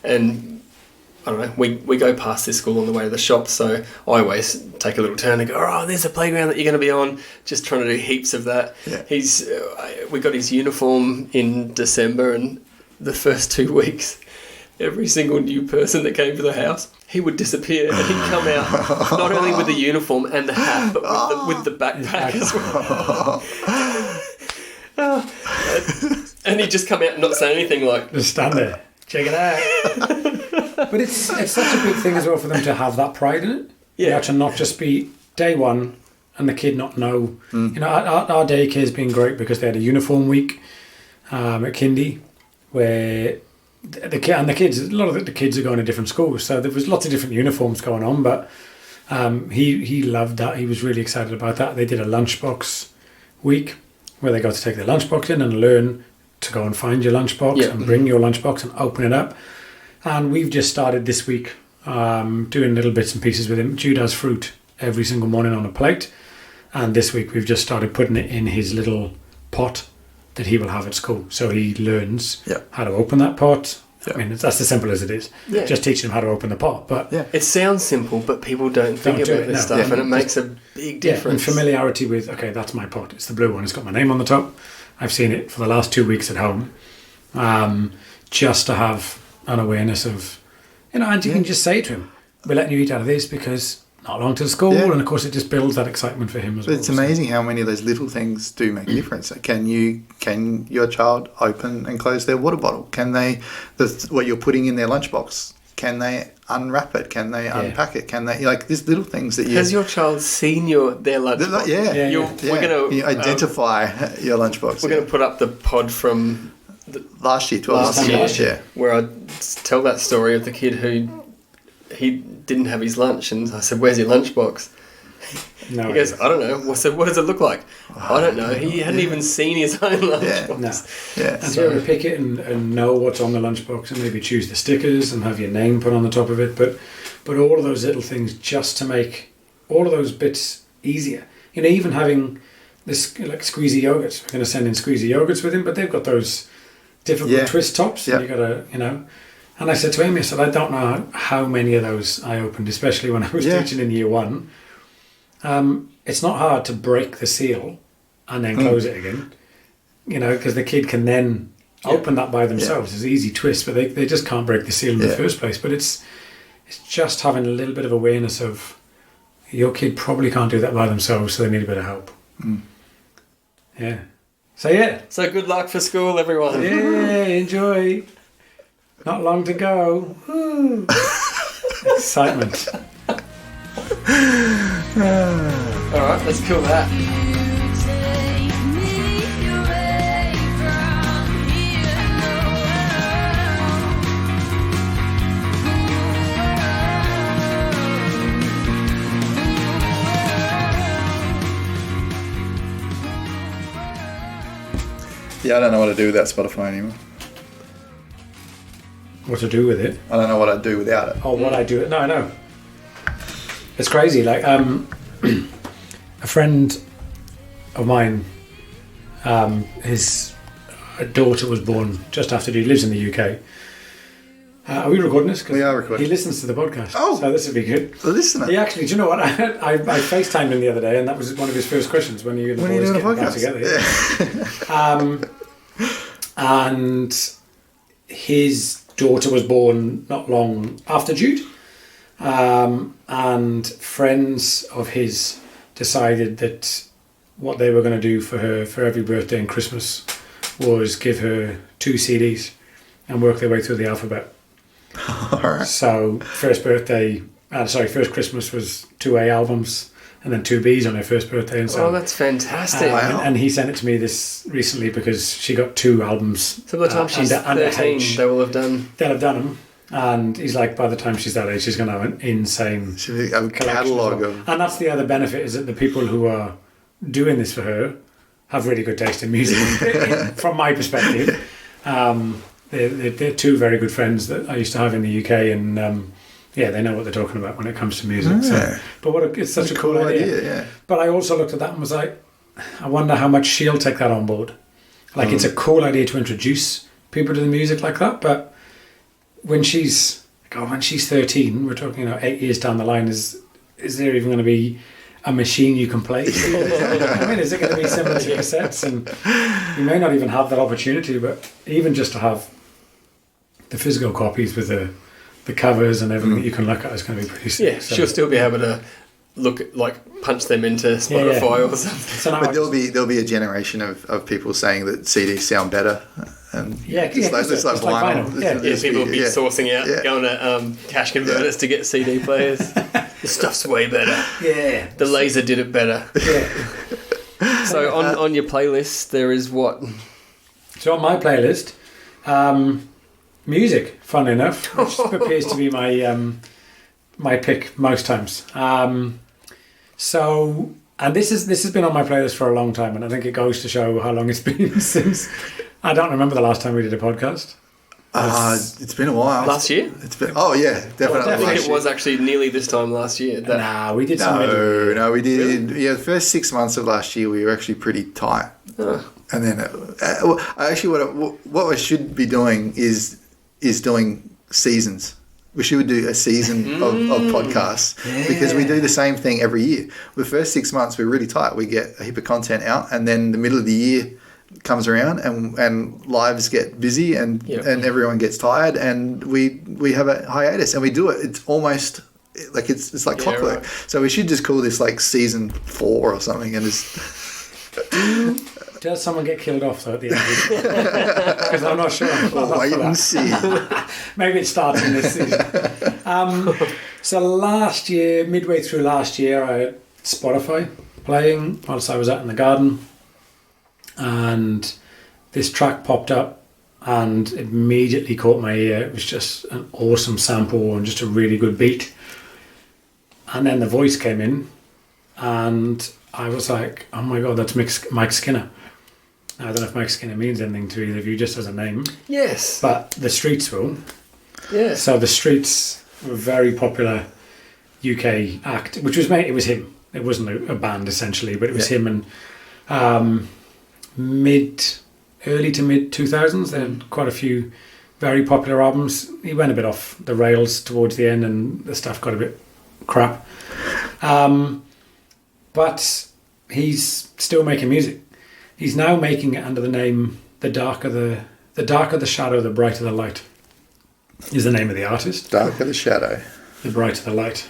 And I don't know, we go past this school on the way to the shop, so I always take a little turn and go, oh, there's a playground that you're going to be on, just trying to do heaps of that. Yeah. We got his uniform in December, and the first 2 weeks, every single new person that came to the house, he would disappear, and he'd come out not only with the uniform and the hat, but with the backpack as well. And he'd just come out and not say anything, like... Just stand there. Check it out. But it's such a big thing as well for them to have that pride in it. Yeah. To not just be day one and the kid not know. You know, our daycare's been great because they had a uniform week at kindy where the kids, a lot of the kids are going to different schools, so there was lots of different uniforms going on, but he loved that. He was really excited about that. They did a lunchbox week where they got to take their lunchbox in and learn to go and find your lunchbox and bring your lunchbox and open it up. And we've just started this week doing little bits and pieces with him. Jude has fruit every single morning on a plate, and this week we've just started putting it in his little pot that he will have at school. So he learns how to open that pot. I mean, that's as simple as it is. Yeah. Just teaching him how to open the pot. But it sounds simple, but people don't think about this stuff, and it makes a big difference. And familiarity with, okay, that's my pot. It's the blue one. It's got my name on the top. I've seen it for the last 2 weeks at home. Just to have an awareness of, you know, and you can just say to him, we're letting you eat out of this because not long to school, and of course it just builds that excitement for him as well. It's amazing how many of those little things do make a difference. Can your child open and close their water bottle? Can they, what you're putting in their lunchbox, can they unwrap it? Can they unpack it? Can they, like, these little things that you... Has your child seen their lunchbox? We're going to identify your lunchbox. We're going to put up the pod from last year, where I tell that story of the kid who he didn't have his lunch, and I said, "Where's your lunchbox?" No, he goes, "I don't know." I said, "What does it look like?" I don't know. He hadn't even seen his own lunchbox. And so to pick it and know what's on the lunchbox, and maybe choose the stickers and have your name put on the top of it, but all of those little things just to make all of those bits easier. You know, even having this like squeezy yogurts. We're going to send in squeezy yogurts with him, but they've got those difficult twist tops. And you got to, you know. And I said to Amy, I said, I don't know how many of those I opened, especially when I was teaching in year one. It's not hard to break the seal and then close it again, you know, because the kid can then open that by themselves. It's an easy twist, but they just can't break the seal in the first place. But it's just having a little bit of awareness of your kid probably can't do that by themselves, so they need a bit of help. Yeah. So good luck for school, everyone. Yeah, enjoy. Not long to go. Woo. Excitement. Alright, let's kill that. Yeah, I don't know what to do without Spotify anymore. What to do with it? I don't know what I'd do without it. Oh, what I do? No, I know. It's crazy. Like, a friend of mine, his daughter was born just after he lives in the UK. Are we recording this? We are recording. He listens to the podcast. Oh, so this would be good. The listener. He actually, do you know what? I FaceTimed him the other day, and that was one of his first questions when you and the boys getting back together. Yeah. And his daughter was born not long after Jude, and friends of his decided that what they were going to do for her for every birthday and Christmas was give her 2 CDs and work their way through the alphabet. All right. So first Christmas was 2 A albums and then 2 Bs on her first birthday. And so, that's fantastic. And he sent it to me this recently because she got 2 albums. So by the time she's 13, they will have done... They'll have done them. And he's like, by the time she's that age, she's going to have an insane catalogue of... And that's the other benefit, is that the people who are doing this for her have really good taste in music, from my perspective. They're 2 very good friends that I used to have in the UK, and they know what they're talking about when it comes to music. Yeah. So, but it's such a cool idea. Yeah. But I also looked at that and was like, I wonder how much she'll take that on board. Like, it's a cool idea to introduce people to the music like that, but when she's God, when she's 13, we're talking 8 years down the line, is there even going to be a machine you can play? I mean, is it going to be similar to cassettes? And you may not even have that opportunity, but even just to have the physical copies with the covers and everything that you can look at is going to be pretty sick. Yeah, she'll still be able to look at, like, punch them into Spotify or something. So but there'll be a generation of people saying that CDs sound better. And it's like vinyl. Yeah, people will be sourcing out, going to cash converters to get CD players. The stuff's way better. Yeah. The laser did it better. Yeah. So on your playlist, there is what? So on my playlist, music, fun enough, which appears to be my pick most times. So, and this has been on my playlist for a long time, and I think it goes to show how long it's been since. I don't remember the last time we did a podcast. It's been a while. Last year? It's been. Oh yeah, definitely. I think it was actually nearly this time last year. We did something. No, we did. Really? Yeah, the first 6 months of last year we were actually pretty tight. And then, what we should be doing is doing seasons. We should do a season of podcasts because we do the same thing every year. The first 6 months we're really tight. We get a heap of content out, and then the middle of the year comes around and lives get busy and everyone gets tired and we have a hiatus and we do it. It's almost like it's like clockwork. Right. So we should just call this like season 4 or something and just. Does someone get killed off though at the end? Because I'm not sure. We'll wait and see. Maybe it starts in this season. So last year, midway through last year, I had Spotify playing whilst I was out in the garden. And this track popped up and immediately caught my ear. It was just an awesome sample and just a really good beat. And then the voice came in and I was like, oh my God, that's Mike Skinner. Now, I don't know if Mike Skinner means anything to either of you just as a name. Yes. But the Streets will. Yeah. So the Streets were a very popular UK act, which was it was him. It wasn't a band essentially, but it was him and early to mid 2000s. They had quite a few very popular albums. He went a bit off the rails towards the end and the stuff got a bit crap. But he's still making music. He's now making it under the name The Darker the Shadow, the Brighter the Light is the name of the artist. Darker the Shadow, the Brighter the Light.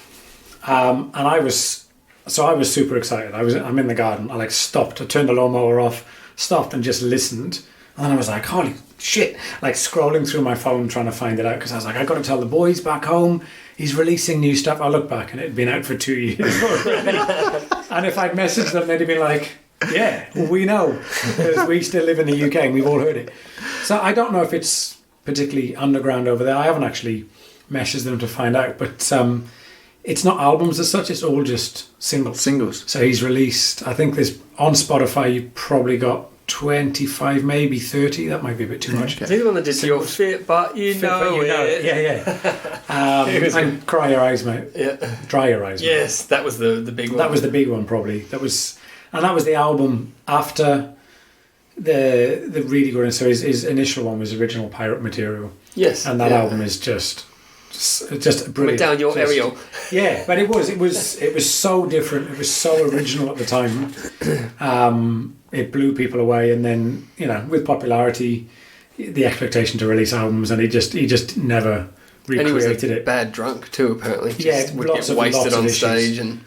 And I was super excited. I'm in the garden. I stopped. I turned the lawnmower off, stopped and just listened. And then I was like, holy shit, scrolling through my phone trying to find it out because I was like, I got to tell the boys back home he's releasing new stuff. I look back and it had been out for 2 years already. And if I'd messaged them, they'd have been like, yeah, we know because we still live in the UK and we've all heard it. So I don't know if it's particularly underground over there. I haven't actually messaged them to find out, but it's not albums as such, it's all just singles. So he's released, I think there's on Spotify you probably got 25, maybe 30. That might be a bit too much. I think the one that did You're Fit But You Know It. Yeah. And Cry Your Eyes, mate. Yeah. Dry Your Eyes. Yes, that was the big one. That was the big one probably. That was the album after the really good one. So his initial one was Original Pirate Material. Yes. And that album is just brilliant. Went down your aerial. Yeah, but it was so different. It was so original at the time. It blew people away, and then with popularity, the expectation to release albums, and he just never recreated and he was it. Bad drunk too, apparently. Would get wasted on stage, and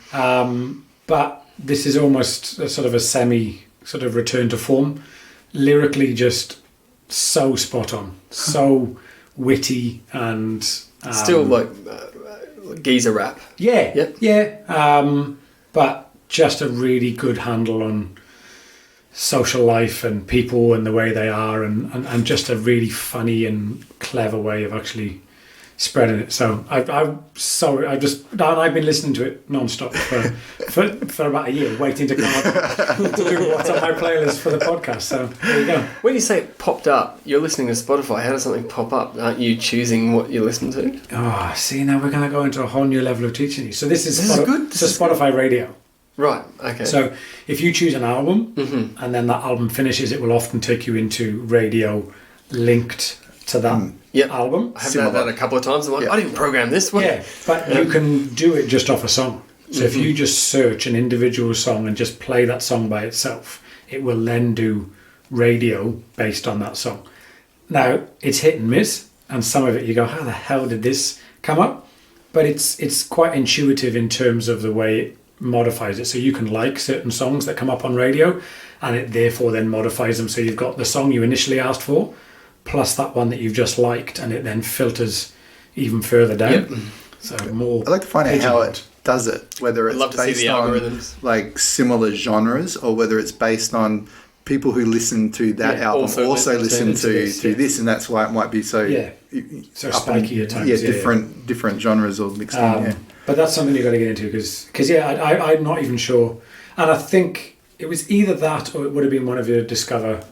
but this is almost a sort of a semi sort of return to form. Lyrically, just so spot on, so witty, and still geezer rap. But just a really good handle on social life and people and the way they are, and just a really funny and clever way of actually spreading it. So I've been listening to it non-stop for about a year, waiting to come up to do what's on my playlist for the podcast. So there you go. When you say it popped up, you're listening to Spotify. How does something pop up? Aren't you choosing what you listen to? Oh, see, now we're going to go into a whole new level of teaching you. So this is good. This is Spotify Radio. Right, okay. So if you choose an album and then that album finishes, it will often take you into radio linked to that album. I have done that a couple of times. I'm like, I didn't program this. What? Yeah, but you can do it just off a song. So if you just search an individual song and just play that song by itself, it will then do radio based on that song. Now, it's hit and miss, and some of it you go, how the hell did this come up? But it's quite intuitive in terms of the way it modifies it. So you can like certain songs that come up on radio, and it therefore then modifies them. So you've got the song you initially asked for, plus that one that you've just liked, and it then filters even further down. Yep. So more. I'd like to find out how it does it, whether it's based on like similar genres or whether it's based on people who listen to that album also listen to this, and that's why it might be so spiky at times. Different genres all mixed in. But that's something you've got to get into because I'm not even sure, and I think it was either that or it would have been one of your Discover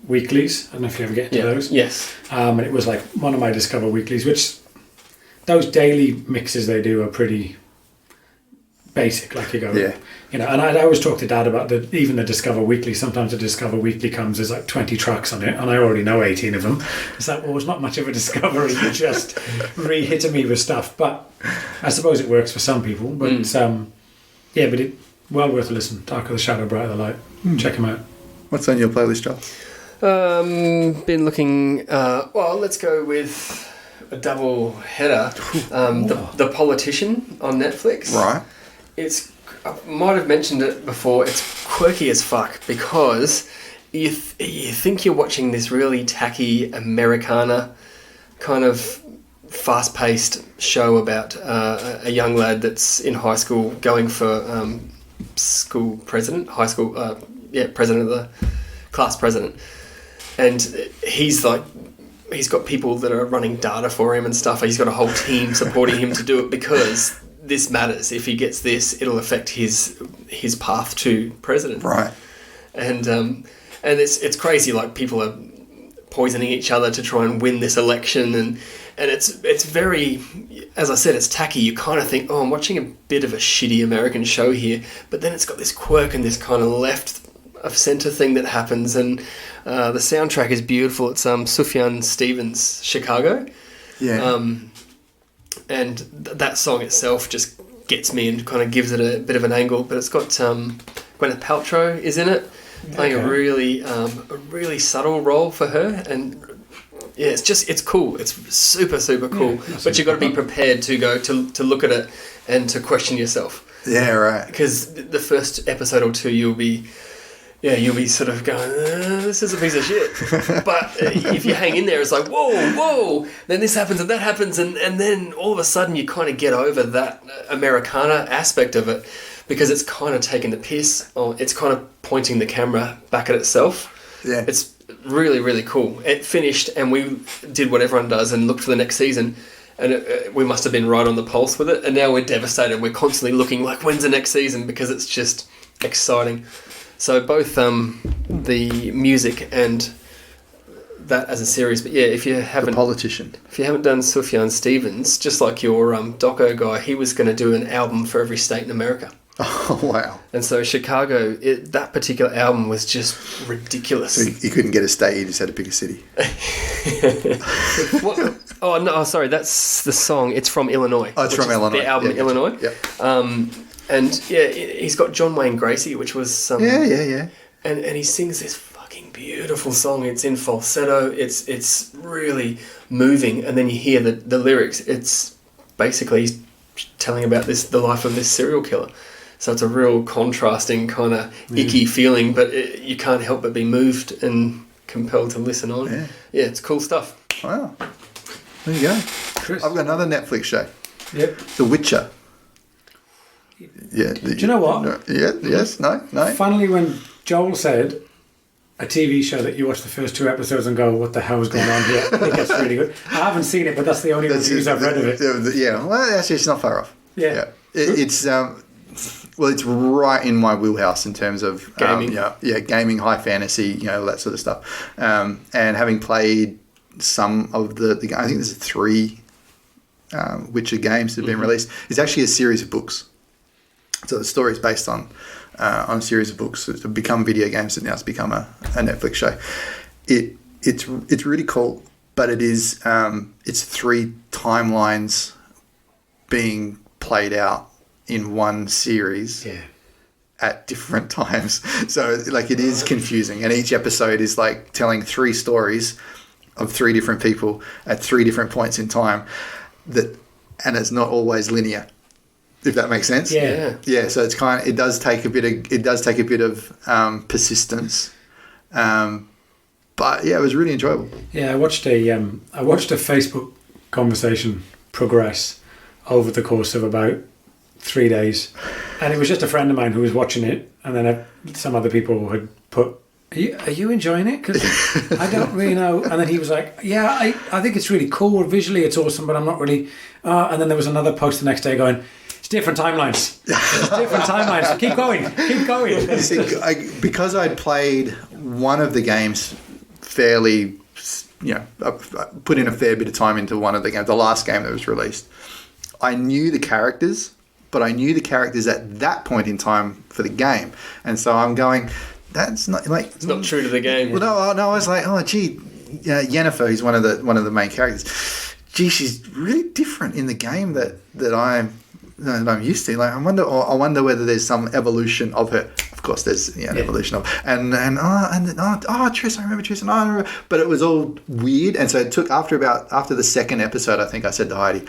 weeklies. I don't know if you ever get into those. Yes. And it was like one of my Discover weeklies, which those daily mixes they do are pretty basic, like you go, you know. And I always talk to Dad about even the Discover Weekly. Sometimes the Discover Weekly comes, there's like 20 tracks on it, and I already know 18 of them. It's like, well, it's not much of a discovery. You're just re-hitting me with stuff. But I suppose it works for some people. But but it well worth a listen. Darker the Shadow, Brighter the Light. Check them out. What's on your playlist, Joel? Been looking. Well, let's go with a double header. The Politician on Netflix. Right. I might have mentioned it before. It's quirky as fuck because you think you're watching this really tacky Americana kind of fast-paced show about a young lad that's in high school going for school president, president of the class president, and he's got people that are running data for him and stuff. He's got a whole team supporting him to do it because this matters. If he gets this, it'll affect his path to president. Right. And it's crazy. Like, people are poisoning each other to try and win this election, and it's very, as I said, it's tacky. You kind of think, I'm watching a bit of a shitty American show here, but then it's got this quirk and this kind of left of centre thing that happens, and the soundtrack is beautiful. It's Sufjan Stevens' Chicago. Yeah. And that song itself just gets me and kind of gives it a bit of an angle. But it's got Gwyneth Paltrow is in it, playing a really subtle role for her. And yeah, it's cool. It's super, super cool. Yeah, but you've got to be prepared to go to look at it and to question yourself. Yeah, right. Because the first episode or two you'll be sort of going, this is a piece of shit. But if you hang in there, it's like, whoa, then this happens and that happens, and then all of a sudden you kind of get over that Americana aspect of it because it's kind of taking the piss, or it's kind of pointing the camera back at itself. Yeah. It's really, really cool. It finished and we did what everyone does and looked for the next season, and we must have been right on the pulse with it, and now we're devastated. We're constantly looking like, when's the next season, because it's just exciting. So both the music and that as a series. But yeah, if you haven't... The Politician. If you haven't done Sufjan Stevens, just like your Doco guy, he was going to do an album for every state in America. Oh, wow. And so Chicago, that particular album was just ridiculous. So you couldn't get a state, you just had to pick a city. What? Oh, no, sorry, that's the song. It's from Illinois. Oh, it's from Illinois. The album Illinois. Yep. And yeah, he's got John Wayne Gracie, which was some... Yeah. And he sings this fucking beautiful song. It's in falsetto. It's really moving. And then you hear the lyrics. It's basically he's telling about the life of this serial killer. So it's a real contrasting kind of icky feeling, but you can't help but be moved and compelled to listen on. Yeah, it's cool stuff. Wow. There you go. Chris. I've got another Netflix show. Yep. The Witcher. Yeah. Do you know what? No, yeah. Yes. No. Finally, when Joel said a TV show that you watch the first 2 episodes and go, "What the hell is going on here?" I think that's really good. I haven't seen it, but that's the only reviews I've read of it. Yeah. Well, actually, it's not far off. Yeah. It's it's right in my wheelhouse in terms of gaming. Gaming, high fantasy, all that sort of stuff. And having played some of the I think there's 3 Witcher games that have been released. It's actually a series of books. So the story is based on a series of books that have become video games, and now it's become a Netflix show. It's really cool. but it is it's 3 timelines being played out in one series at different times. So like it is confusing, and each episode is like telling 3 stories of 3 different people at 3 different points in time, and it's not always linear, if that makes sense. Yeah. So it's it does take a bit of persistence, but yeah, it was really enjoyable. Yeah, I watched a Facebook conversation progress over the course of about 3 days, and it was just a friend of mine who was watching it, and then some other people had put, are you enjoying it? Because I don't really know. And then he was like, yeah, I think it's really cool. Visually, it's awesome, but I'm not really... and then there was another post the next day going, it's different timelines. It's different timelines. Keep going. See, because I'd played one of the games fairly... I put in a fair bit of time into one of the games, the last game that was released. I knew the characters, but I knew the characters at that point in time for the game. And so I'm going... That's not like it's not true to the game. Well, no, I was like, oh, gee, Yennefer, who's one of the main characters. Gee, she's really different in the game that I'm used to. Like, I wonder whether there's some evolution of her. Of course, there's an evolution of, Triss, I remember Triss, and I remember, but it was all weird, and so it took after the second episode, I think I said to Heidi,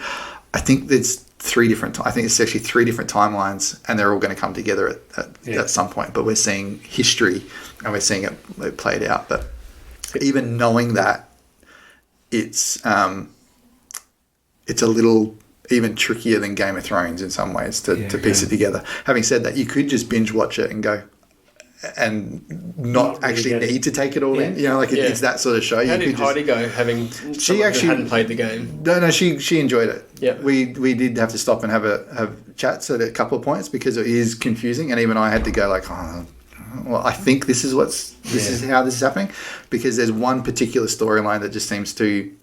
I think there's 3 different. I think it's actually 3 different timelines, and they're all going to come together at some point. But we're seeing history, and we're seeing it played out. But even knowing that, it's a little even trickier than Game of Thrones in some ways to piece it together. Having said that, you could just binge watch it and go, and not actually need to take it all in. It's that sort of show. How did Heidi go, having she actually hadn't played the game? No, she enjoyed it. Yeah, we did have to stop and have chats at a couple of points because it is confusing, and even I had to go like, well, I think this is how this is happening, because there's one particular storyline that just seems to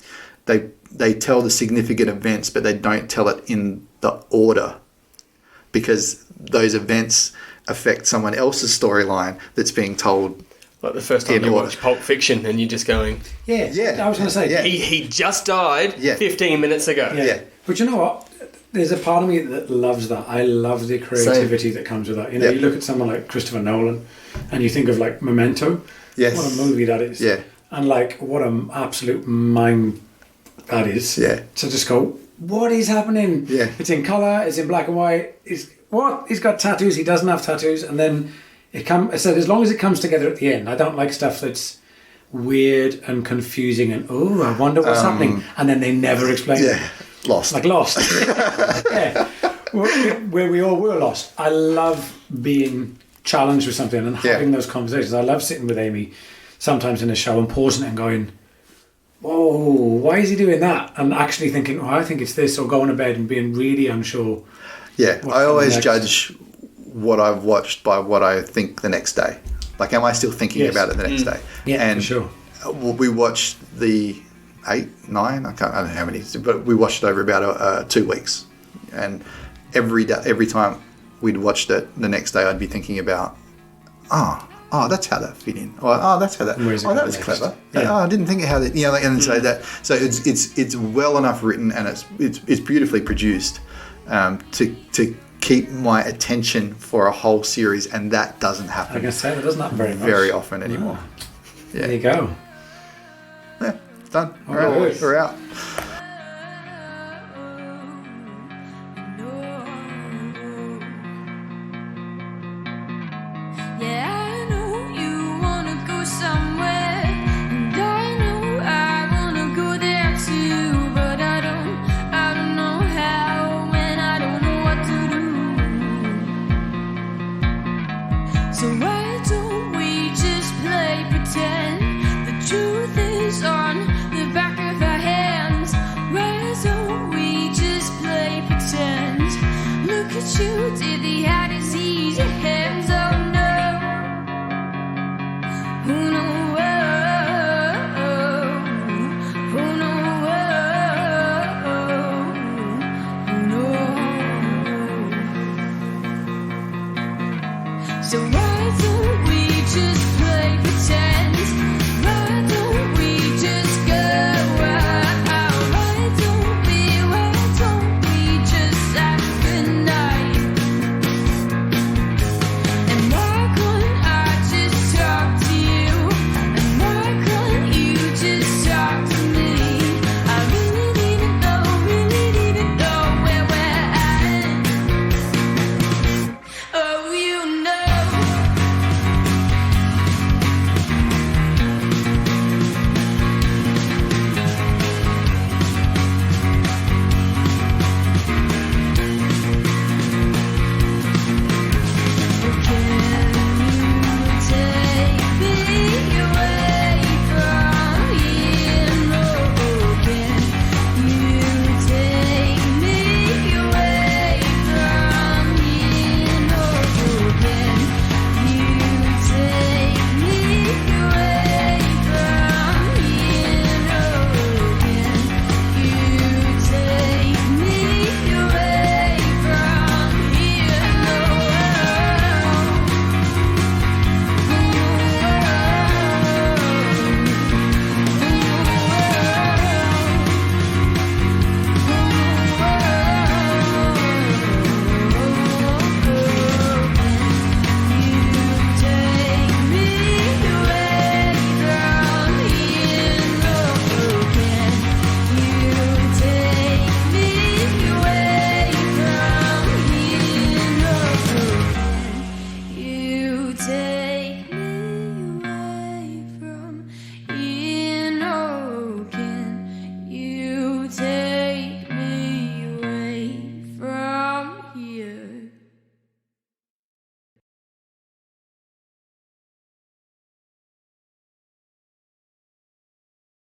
they tell the significant events, but they don't tell it in the order, because those events affect someone else's storyline that's being told. Like the first time you watch Pulp Fiction and you're just going... Yeah. I was going to say... He just died 15 minutes ago. Yeah. But you know what? There's a part of me that loves that. I love the creativity that comes with that. You look at someone like Christopher Nolan and you think of like Memento. Yes. What a movie that is. Yeah. And like what an absolute mind that is. Yeah. To just go, what is happening? Yeah. It's in colour, it's in black and white. He's got tattoos, he doesn't have tattoos, and then I said as long as it comes together at the end. I don't like stuff that's weird and confusing and I wonder what's happening, and then they never explain it. Lost. Yeah, where we all were lost. I love being challenged with something and having those conversations. I love sitting with Amy sometimes in a show and pausing it and going, whoa, why is he doing that? And actually thinking, I think it's this, or going to bed and being really unsure. Yeah, I always judge what I've watched by what I think the next day. Like, am I still thinking about it the next day? Yeah, and for sure. We watched the 8, 9, I don't know how many, but we watched it over about 2 weeks. And every time we'd watched it, the next day I'd be thinking about, that's how that fit in. Or, that's how that. That was clever. Yeah. I didn't think of how that. And so that. So it's well enough written, and it's beautifully produced. To keep my attention for a whole series, and that doesn't happen. I can say that doesn't happen very often anymore. There you go. Yeah, done. We're out.